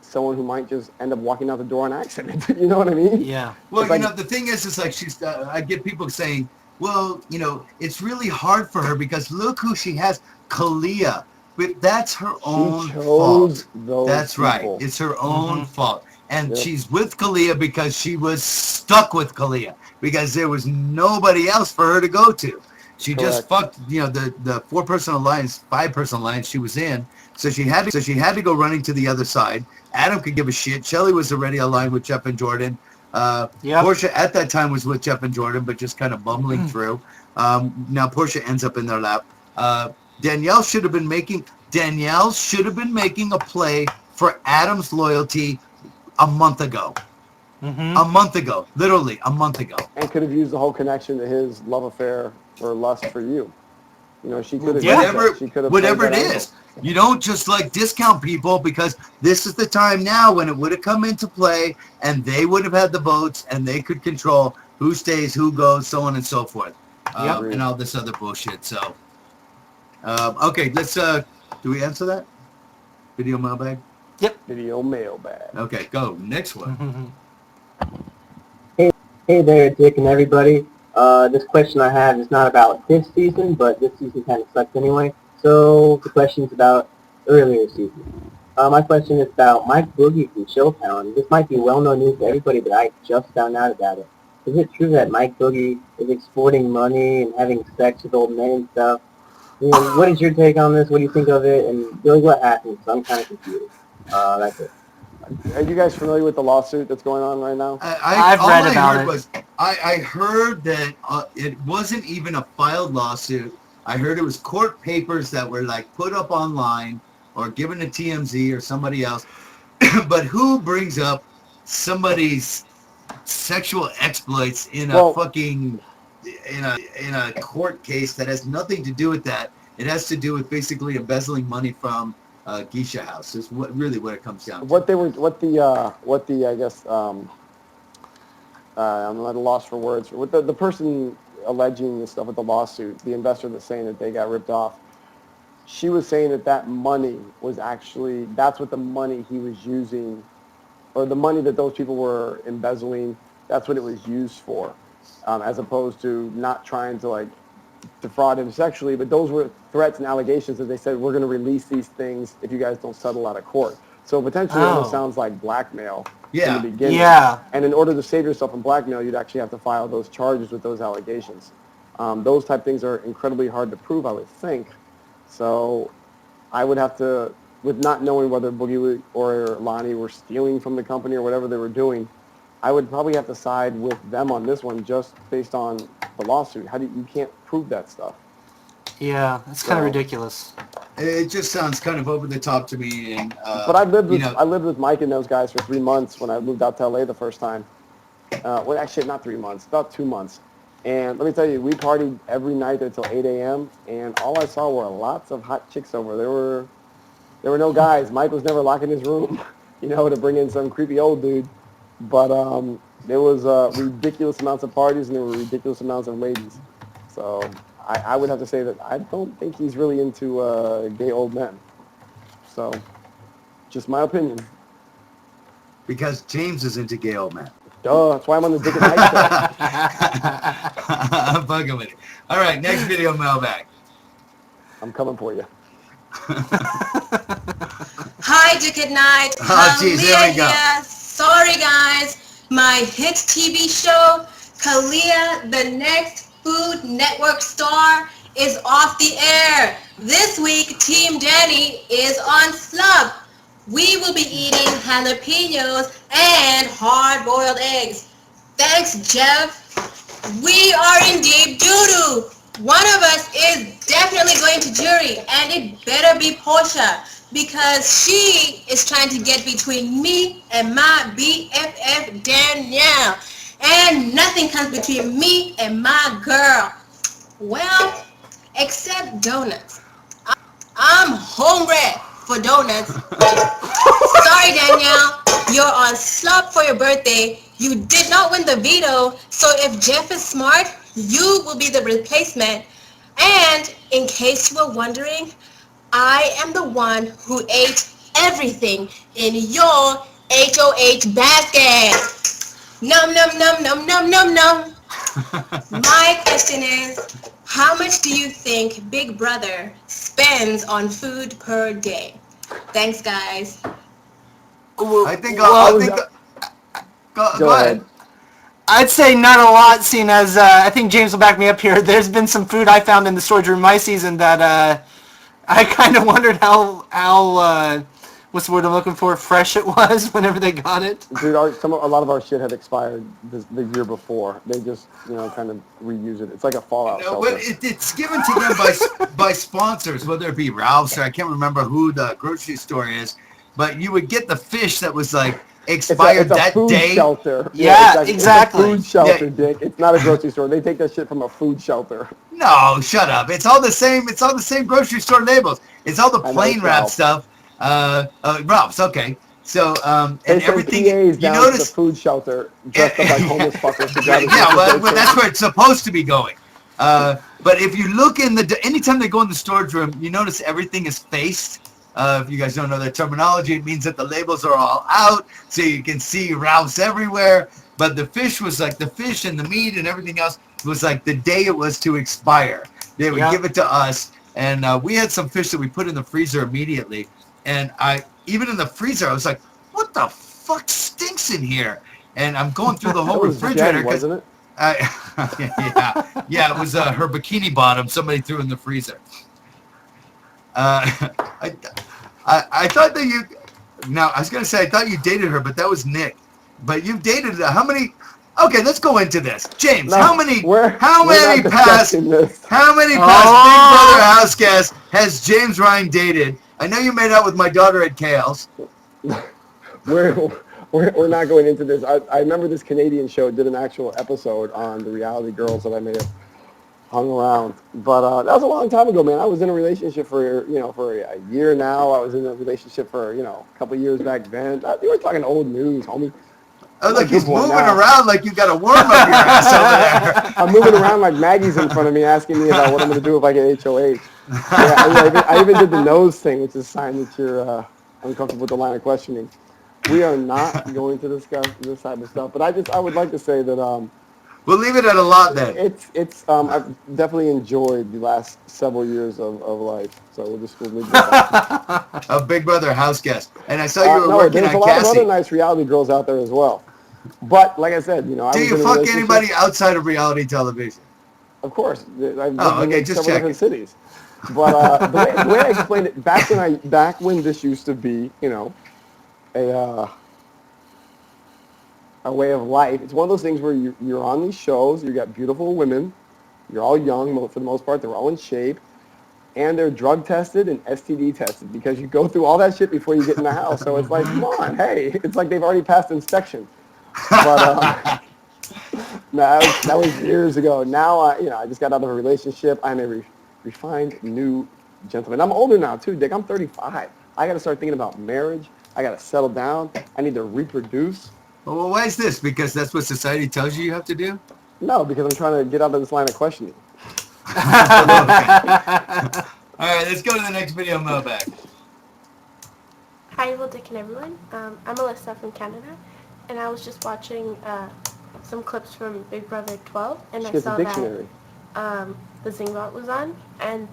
someone who might just end up walking out the door on accident. You know what I mean? Yeah. Well, It's like- you know, the thing is like she's. I get people saying, well, you know, it's really hard for her because look who she has, Kalia. But that's her own chose fault. those That's right. people. It's her own fault. And Yep. she's with Kalia because she was stuck with Kalia because there was nobody else for her to go to. She just Correct. fucked, you know, the 4-person alliance, 5-person alliance she was in. So she had to go running to the other side. Adam could give a shit. Shelly was already aligned with Jeff and Jordan. Yep. Portia at that time was with Jeff and Jordan, but just kind of bumbling through. Now Portia ends up in their lap. Danielle should have been making a play for Adam's loyalty a month ago. A month ago, literally a month ago. And could have used the whole connection to his love affair or lust for you. You know, she could have Whatever it is. You don't just like discount people because this is the time now when it would have come into play and they would have had the votes and they could control who stays, who goes, so on and so forth. And all this other bullshit. So, okay, let's, do we answer that? Video mailbag? Video mailbag. Okay, go. Next one. Hey there, Dick and everybody. This question I have is not about this season, but this season kind of sucked anyway. So the question is about earlier season. My question is about Mike Boogie from Chilltown. This might be well-known news to everybody, but I just found out about it. Is it true that Mike Boogie is exporting money and having sex with old men and stuff? You know, what is your take on this? What do you think of it? And really, what happened? So I'm kind of confused. That's it. Are you guys familiar with the lawsuit that's going on right now? I've read about it. I heard that it wasn't even a filed lawsuit. I heard it was court papers that were like put up online or given to TMZ or somebody else. But who brings up somebody's sexual exploits in a fucking in a court case that has nothing to do with that? It has to do with basically embezzling money from Geisha House. Is really what it comes down to. I guess I'm at a loss for words. What the person alleging this stuff with the lawsuit, the investor that's saying that they got ripped off, she was saying that money was actually, that's what the money he was using, or the money that those people were embezzling, that's what it was used for, as opposed to not trying to like defraud him sexually, but those were threats and allegations that they said, we're going to release these things if you guys don't settle out of court. So potentially it almost sounds like blackmail in the beginning. Yeah. And in order to save yourself from blackmail, you'd actually have to file those charges with those allegations. Those type things are incredibly hard to prove, I would think. So I would have to, with not knowing whether Boogie or Lonnie were stealing from the company or whatever they were doing, I would probably have to side with them on this one just based on the lawsuit. You can't prove that stuff. Yeah, that's kind of ridiculous. It just sounds kind of over the top to me. And but I lived with Mike and those guys for 3 months when I moved out to LA the first time. Well, actually, not 3 months, about 2 months. And let me tell you, we partied every night until 8 a.m. And all I saw were lots of hot chicks over. There were no guys. Mike was never locking his room, to bring in some creepy old dude. But there was ridiculous amounts of parties and there were ridiculous amounts of ladies. So I would have to say that I don't think he's really into gay old men. So, just my opinion. Because James is into gay old men. Duh, that's why I'm on the Dick and Mike show. I'm bugging with it. All right, next video mailbag. I'm coming for you. Hi, Dick at Night. Oh, geez, Leah here we go. here. sorry guys, my hit TV show, Kalia, the next Food Network star, is off the air. This week, Team Danny is on slump. We will be eating jalapenos and hard-boiled eggs. Thanks, Jeff. We are in deep doo-doo. One of us is definitely going to jury, and it better be Portia, because she is trying to get between me and my BFF Danielle. And nothing comes between me and my girl. Well, except donuts. I'm hungry for donuts. Sorry, Danielle. You're on slump for your birthday. You did not win the veto, so if Jeff is smart, you will be the replacement. And in case you were wondering, I am the one who ate everything in your HOH basket. Num, num, num, num, num, num, num. My question is, how much do you think Big Brother spends on food per day? Thanks, guys. I think I'll go ahead. I'd say not a lot, seeing as I think James will back me up here. There's been some food I found in the storage room my season that I kind of wondered how what's the word I'm looking for, fresh it was whenever they got it. Dude, a lot of our shit had expired the year before. They just, kind of reuse it. It's like a Fallout shelter. It's given to them by sponsors, whether it be Ralph's or I can't remember who the grocery store is, but you would get the fish that was like expired it's a that food day. Shelter. Yeah, exactly. exactly. It's a food shelter, Dick. It's not a grocery store. They take that shit from a food shelter. No, shut up. It's all the same. It's all the same grocery store labels. It's all the plain wrap stuff. Ralph's, okay. So, and everything. PAs You down notice the food shelter dressed up like homeless fuckers. To grab well, that's where it's supposed to be going. But if you look anytime they go in the storage room, you notice everything is faced. If you guys don't know that terminology, it means that the labels are all out, so you can see Ralph's everywhere. But the fish and the meat and everything else was like the day it was to expire. They would give it to us, and we had some fish that we put in the freezer immediately. And even in the freezer, I was like, "What the fuck stinks in here?" And I'm going through the whole refrigerator, wasn't it? Yeah, it was her bikini bottom somebody threw in the freezer. I thought that you. Now I was gonna say I thought you dated her, but that was Nick. But you've dated how many? Okay, let's go into this, James. No, how many past Big Brother house guests has James Ryan dated? I know you made out with my daughter at Kale's. We're not going into this. I remember this Canadian show did an actual episode on the reality girls that I may have hung around, but that was a long time ago, man. I was in a relationship for a year now. I was in a relationship for a couple of years back then. You were talking old news, homie. Oh, look, he's moving around like you got a worm up your ass over there. I'm moving around like Maggie's in front of me asking me about what I'm going to do if I get HOH. Yeah, I even did the nose thing, which is a sign that you're uncomfortable with the line of questioning. We are not going to discuss this type of stuff, but I would like to say that we'll leave it at a lot then. I've definitely enjoyed the last several years of life, so we'll leave it at that. A Big Brother house guest, and I saw you were working there's on a lot Cassie. of other nice reality girls out there as well. But like I said, I do was you in a fuck relationship. anybody outside of reality televiation? Of course, I've okay, in just several checking. different cities. But the way I explained it back when this used to be, a way of life. It's one of those things where you're on these shows, you got beautiful women, you're all young for the most part, they're all in shape, and they're drug tested and STD tested because you go through all that shit before you get in the house. So it's like, come on, hey, it's like they've already passed inspection. But that was years ago. Now, I just got out of a relationship. I'm a refined new gentleman. I'm older now too, Dick. I'm 35. I got to start thinking about marriage. I got to settle down. I need to reproduce. Well, why is this? Because that's what society tells you have to do? No, because I'm trying to get out of this line of questioning. All right, let's go to the next video mailbag. Hi, Evil Dick and everyone. I'm Alyssa from Canada, and I was just watching some clips from Big Brother 12, and I saw that the Zingbot was on, and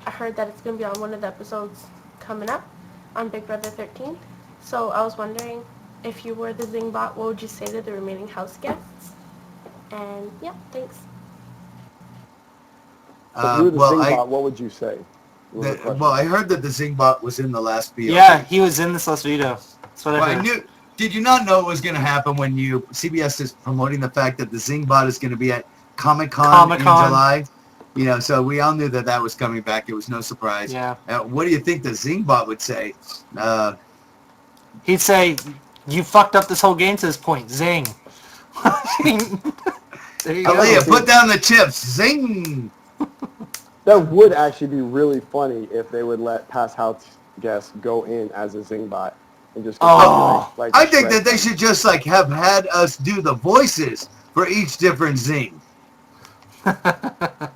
I heard that it's going to be on one of the episodes coming up on Big Brother 13. So I was wondering, if you were the Zingbot, what would you say to the remaining house guests? And yeah, thanks. So if you were the well, Zingbot, what would you say? I heard that the Zingbot was in the last BO. Yeah, he was in this last video. That's what I heard. Did you not know it was going to happen when CBS is promoting the fact that the Zingbot is going to be at Comic-Con in July? You know, so we all knew that was coming back. It was no surprise. Yeah. What do you think the Zingbot would say? He'd say, "You fucked up this whole game to this point. Zing." There you go. Aaliyah, put down the chips. Zing. That would actually be really funny if they would let past house guests go in as a Zingbot and just. I think that they should just have had us do the voices for each different Zing.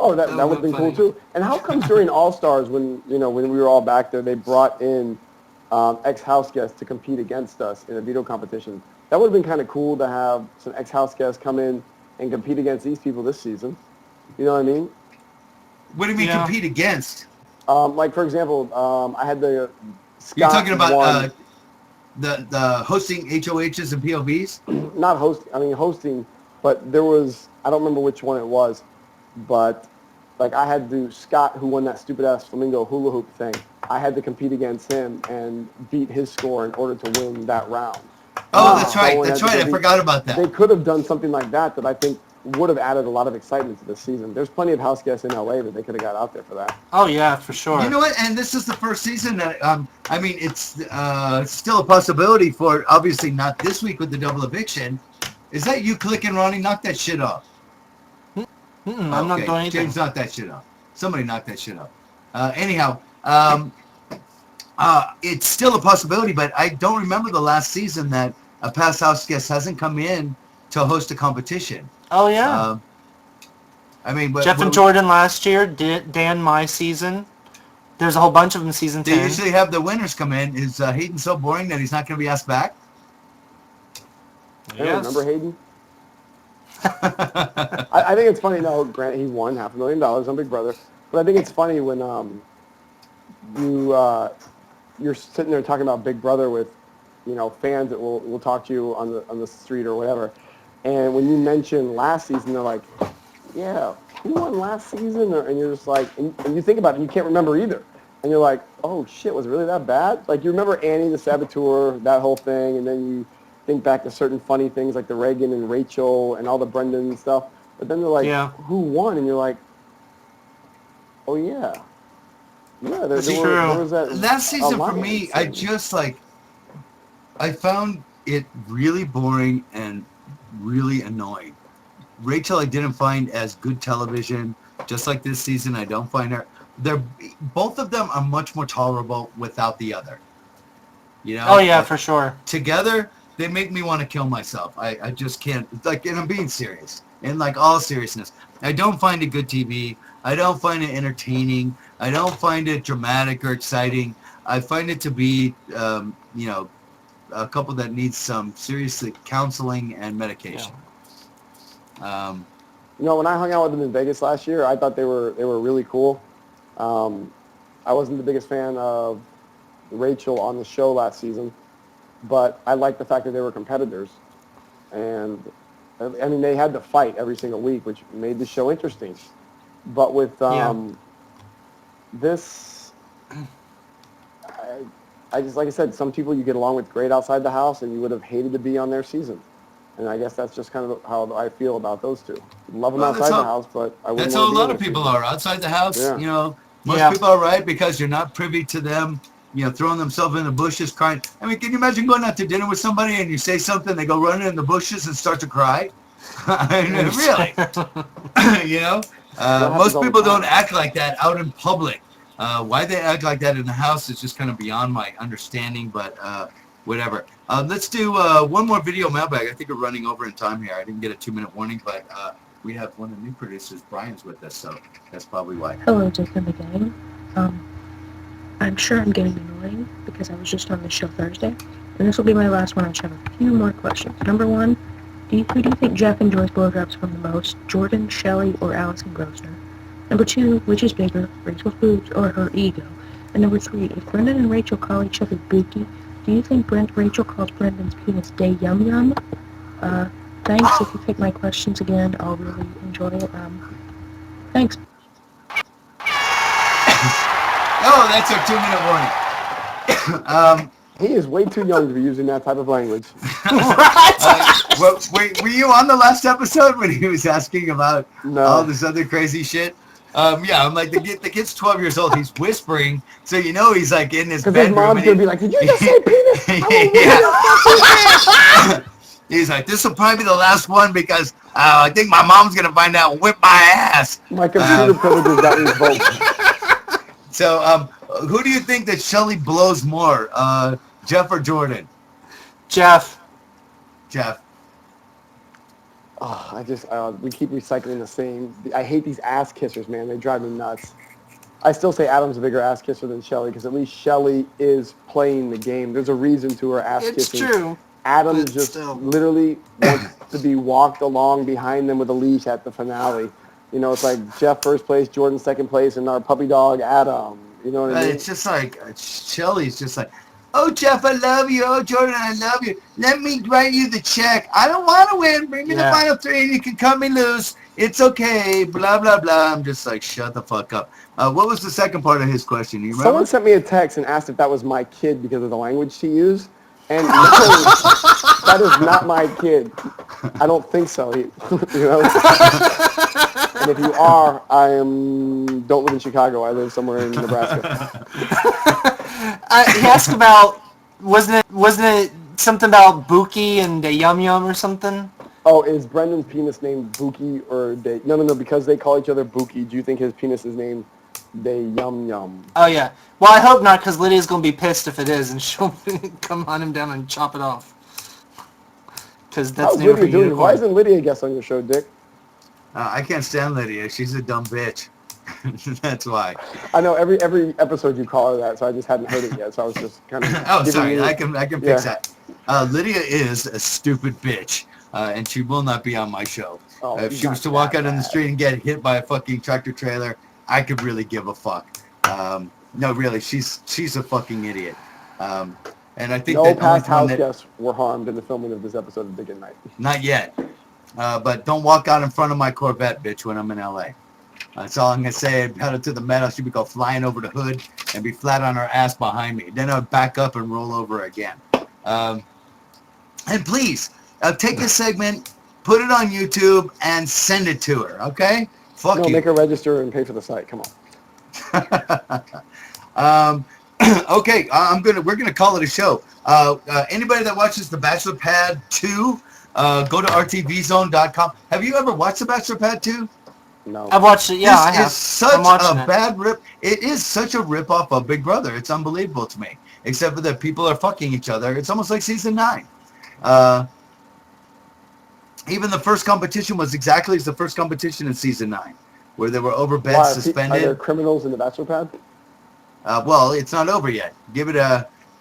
Oh, that would have been cool too. And how come during All Stars, when we were all back there, they brought in ex-house guests to compete against us in a veto competition? That would have been kind of cool to have some ex-house guests come in and compete against these people this season. You know what I mean? What do you mean compete against? Like for example, I had the. Scott You're talking about the hosting HOHs and POVs? Not hosting. I mean hosting, but there was. I don't remember which one it was, but I had to Scott, who won that stupid ass flamingo hula hoop thing. I had to compete against him and beat his score in order to win that round. Oh, that's right. That's right. I forgot about that. They could have done something like that I think would have added a lot of excitement to this season. There's plenty of house guests in LA that they could have got out there for that. Oh yeah, for sure. You know what? And this is the first season that I mean, it's still a possibility for obviously not this week with the double eviction. Is that you clicking, Ronnie? Knock that shit off. I'm not doing anything. James, knock that shit off. Somebody knock that shit off. Anyhow, it's still a possibility, but I don't remember the last season that a past house guest hasn't come in to host a competition. Oh yeah. I mean, Jeff and Jordan last year, Dan my season. There's a whole bunch of them season 10. They usually have the winners come in. Is Hayden so boring that he's not going to be asked back? Yes. Remember Hayden? I think it's funny. No, Grant, he won $500,000 on Big Brother, but I think it's funny when you're sitting there talking about Big Brother with fans that will talk to you on the street or whatever. And when you mention last season, they're like, yeah, who won last season? And you're just like, and you think about it, and you can't remember either. And you're like, oh, shit, was it really that bad? Like, you remember Annie the Saboteur, that whole thing, and then you think back to certain funny things like the Reagan and Rachel and all the Brendan and stuff. But then they're like, who won? And you're like, oh, yeah. Yeah, there was that season for me, I just, I found it really boring and really annoying. Rachel I didn't find as good television. Just like this season, I don't find her. Both of them are much more tolerable without the other. Oh yeah, for sure. Together, they make me want to kill myself. I just can't. And I'm being serious. In all seriousness, I don't find it good TV. I don't find it entertaining. I don't find it dramatic or exciting. I find it to be, a couple that needs some seriously counseling and medication. Yeah. When I hung out with them in Vegas last year, I thought they were really cool. I wasn't the biggest fan of Rachel on the show last season, but I liked the fact that they were competitors. And, I mean, they had to fight every single week, which made the show interesting. But with this, I just, like I said, some people you get along with great outside the house, and you would have hated to be on their season. And I guess that's just kind of how I feel about those two. Love them outside the house, but I wouldn't. That's how a lot of people are outside the house. Yeah. Most people are right because you're not privy to them, throwing themselves in the bushes, crying. I mean, can you imagine going out to dinner with somebody and you say something, they go running in the bushes and start to cry? I mean, really? Most people don't act like that out in public. Why they act like that in the house is just kind of beyond my understanding, but whatever. Let's do one more video mailbag. I think we're running over in time here. I didn't get a 2-minute warning, but we have one of the new producers, Brian's with us, so that's probably why. Hello, Dick and the gang. I'm sure I'm getting annoying because I was just on the show Thursday, and this will be my last one. I just have a few more questions. Number one, who do you think Jeff enjoys blowjobs from the most, Jordan, Shelley, or Allison Grosner? Number two, which is bigger, Rachel's boobs or her ego? And number three, if Brendan and Rachel call each other Boogie, Do you think Rachel calls Brendan's penis day yum yum? Thanks. If you pick my questions again, I'll really enjoy it. Thanks. Oh, that's our 2-minute warning. He is way too young to be using that type of language. Wait, were you on the last episode when he was asking about all this other crazy shit? Yeah, I'm like, the kid's 12 years old. He's whispering, so you know he's like in his bedroom. Because his mom's going to be like, did you just say penis? Yeah. He's like, this will probably be the last one because I think my mom's going to find out and whip my ass. My computer privileges got revoked. So, who do you think that Shelly blows more, Jeff or Jordan? Jeff. Oh, we keep recycling the same. I hate these ass kissers, man. They drive me nuts. I still say Adam's a bigger ass kisser than Shelly because at least Shelly is playing the game. There's a reason to her ass kissing. It's true. Adam just literally wants to be walked along behind them with a leash at the finale. You know, it's like Jeff first place, Jordan second place, and our puppy dog Adam. You know what I mean? It's just like Shelly's just like, oh Jeff, I love you. Oh Jordan, I love you. Let me write you the check. I don't want to win. Bring me the final 3, and you can cut me loose. It's okay. Blah blah blah. I'm just like, shut the fuck up. What was the second part of his question? You remember? Someone sent me a text and asked if that was my kid because of the language she used. And no, that is not my kid. I don't think so. You know. And if you are, don't live in Chicago. I live somewhere in Nebraska. He asked about wasn't it something about Bookie and the Yum Yum or something? Oh, is Brendan's penis named Bookie or Day? No, because they call each other Bookie. Do you think his penis is named Day Yum Yum? Oh yeah. Well, I hope not, because Lydia's gonna be pissed if it is, and she'll come on him down and chop it off. Because that's How's Lydia doing? Why isn't Lydia a guest on your show, Dick? I can't stand Lydia. She's a dumb bitch. That's why. I know every episode you call her that, so I just hadn't heard it yet. So I was just kind of. Oh, sorry. I can fix that. Lydia is a stupid bitch, and she will not be on my show. Oh, if she was to walk out in the street and get hit by a fucking tractor trailer, I could really give a fuck. No, really, she's a fucking idiot. And I think no that past house guests were harmed in the filming of this episode of Dick at Night. Not yet. But don't walk out in front of my Corvette, bitch, when I'm in LA. That's all I'm going to say. I'd pedal to the metal. She would go flying over the hood and be flat on her ass behind me. Then I would back up and roll over again. And please, take this segment, put it on YouTube, and send it to her, okay? Fuck you. Make her register and pay for the site. Come on. Okay, we're gonna call it a show. Anybody that watches The Bachelor Pad 2, go to rtvzone.com. Have you ever watched The Bachelor Pad 2? No. I've watched it. Yeah, I have. It's such a bad rip. It is such a rip off of Big Brother. It's unbelievable to me. Except for that people are fucking each other. It's almost like season 9. Even the first competition was exactly as the first competition in season 9, where there were overbets suspended. Are there criminals in the Bachelor Pad? Well, it's not over yet. Give it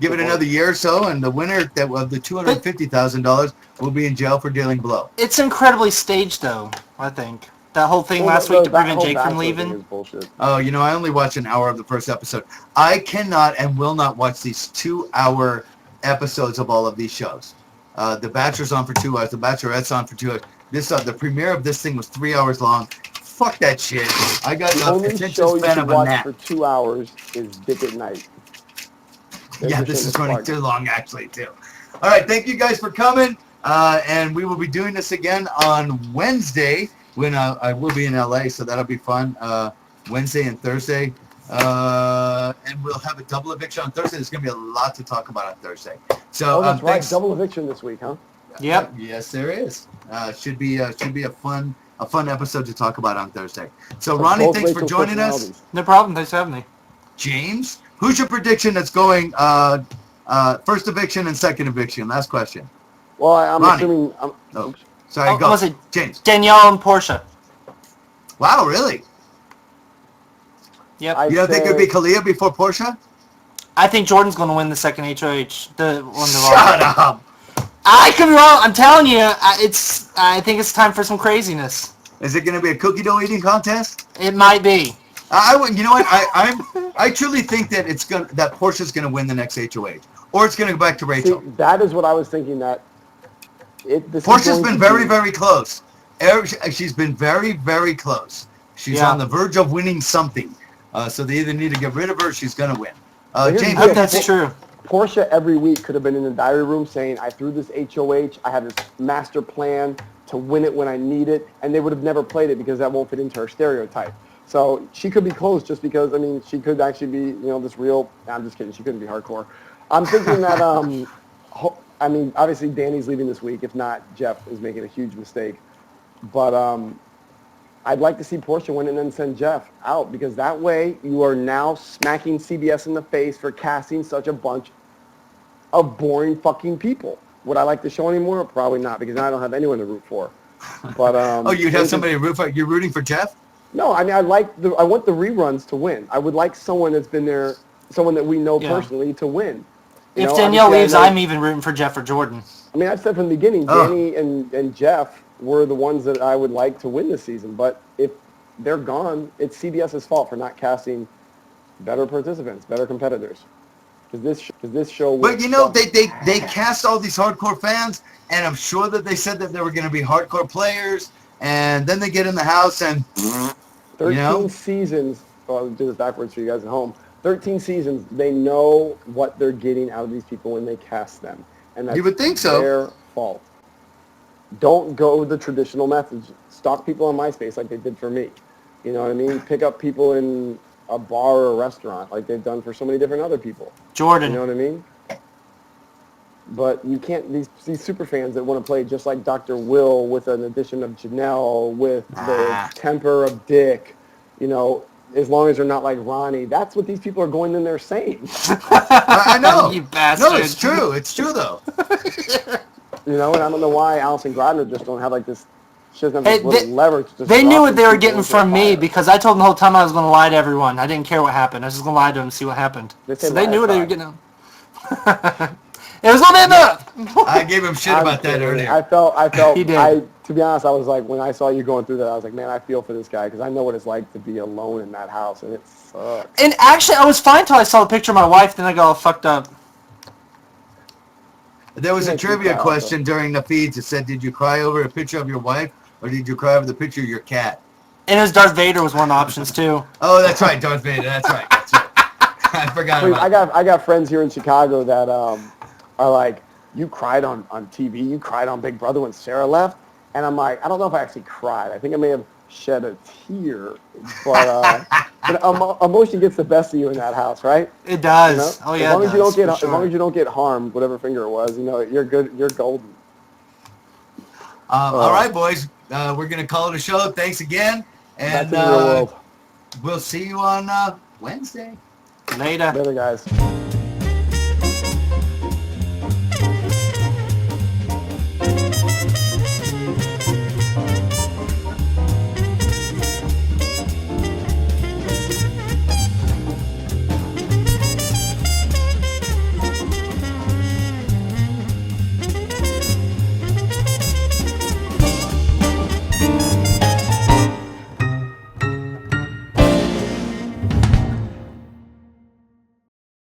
another year or so, and the winner of the $250,000 will be in jail for dealing blow. It's incredibly staged, though. I think that whole thing last week to prevent Jake from leaving. Oh, I only watched an hour of the first episode. I cannot and will not watch these 2-hour episodes of all of these shows. The Bachelor's on for 2 hours. The Bachelorette's on for 2 hours. The premiere of this thing was 3 hours long. Fuck that shit. I got the attention span of a gnat. For 2 hours is Dick at Night. Yeah, this is running too long, actually, too. All right, thank you guys for coming, and we will be doing this again on Wednesday when I will be in LA, so that'll be fun. Wednesday and Thursday, and we'll have a double eviction on Thursday. There's going to be a lot to talk about on Thursday. So, that's right, double eviction this week, huh? Yep. Yes, there is. Should be a fun episode to talk about on Thursday. So Ronnie, thanks for joining us. No problem. Thanks for having me. James, who's your prediction that's going first eviction and second eviction? Last question. Well, I'm Ronnie. assuming. Sorry, go. Was it James? Danielle and Portia. Wow, really? Yep. You don't think it would be Kalia before Portia? I think Jordan's going to win the second HOH. Shut up. I could be wrong. I'm telling you, I think it's time for some craziness. Is it going to be a cookie dough eating contest? It might be. I would. You know what? I truly think that that Portia's gonna win the next HOH, or it's gonna go back to Rachel. See, that is what I was thinking. That Portia's been very, very close. She's been very, very close. She's on the verge of winning something. So they either need to get rid of her or she's going to win. James, I hope that's true. Portia every week could have been in the diary room saying, I threw this HOH, I had this master plan to win it when I need it, and they would have never played it because that won't fit into her stereotype. So she could be close just because, I mean, she could actually be, this real, I'm just kidding, she couldn't be hardcore. I'm thinking that, I mean, obviously Danny's leaving this week. If not, Jeff is making a huge mistake. But I'd like to see Portia win and then send Jeff out because that way you are now smacking CBS in the face for casting such a bunch of boring fucking people. Would I like the show anymore? Probably not because now I don't have anyone to root for. But you'd have somebody to root for? You're rooting for Jeff? No, I mean I want the reruns to win. I would like someone that's been there, someone that we know personally to win. If Danielle leaves, I'm even rooting for Jeff or Jordan. I mean, I've said from the beginning, Danny and Jeff were the ones that I would like to win this season. But if they're gone, it's CBS's fault for not casting better participants, better competitors. Because this show. But they cast all these hardcore fans, and I'm sure that they said that they were going to be hardcore players, and then they get in the house and. 13 seasons. Well, I'll do this backwards for you guys at home. 13 seasons. They know what they're getting out of these people when they cast them, and that's you would think so. Their fault. Don't go the traditional methods. Stalk people on MySpace like they did for me. You know what I mean? Pick up people in a bar or a restaurant like they've done for so many different other people. Jordan. You know what I mean? But you can't, these super fans that want to play just like Dr. Will with an addition of Janelle, with the temper of Dick, as long as they're not like Ronnie. That's what these people are going in there saying. I know. You bastard. No, it's true. It's true, though. And I don't know why Allison Grodner just don't have like this. She doesn't have this little leverage. They knew what they were getting from me because I told them the whole time I was going to lie to everyone. I didn't care what happened. I was just going to lie to them and see what happened. So they knew what they were getting. It was on enough. I gave him shit about that earlier. I felt. He did. To be honest, I was like, when I saw you going through that, I was like, man, I feel for this guy because I know what it's like to be alone in that house, and it sucks. And actually, I was fine until I saw the picture of my wife. Then I got all fucked up. There was a trivia question during the feeds that said, did you cry over a picture of your wife, or did you cry over the picture of your cat? And it was Darth Vader was one of the options, too. Oh, that's right, Darth Vader. That's right. I forgot about that. I got friends here in Chicago that are like, you cried on TV, you cried on Big Brother when Sarah left, and I'm like, I don't know if I actually cried. I think I may have shed a tear, but emotion gets the best of you in that house, right? It does. Oh yeah. As long as you don't get harmed, whatever finger it was, you're good. You're golden. All right, boys. We're gonna call it a show. Thanks again, and Back to the real world. We'll see you on Wednesday. Later. Later, guys.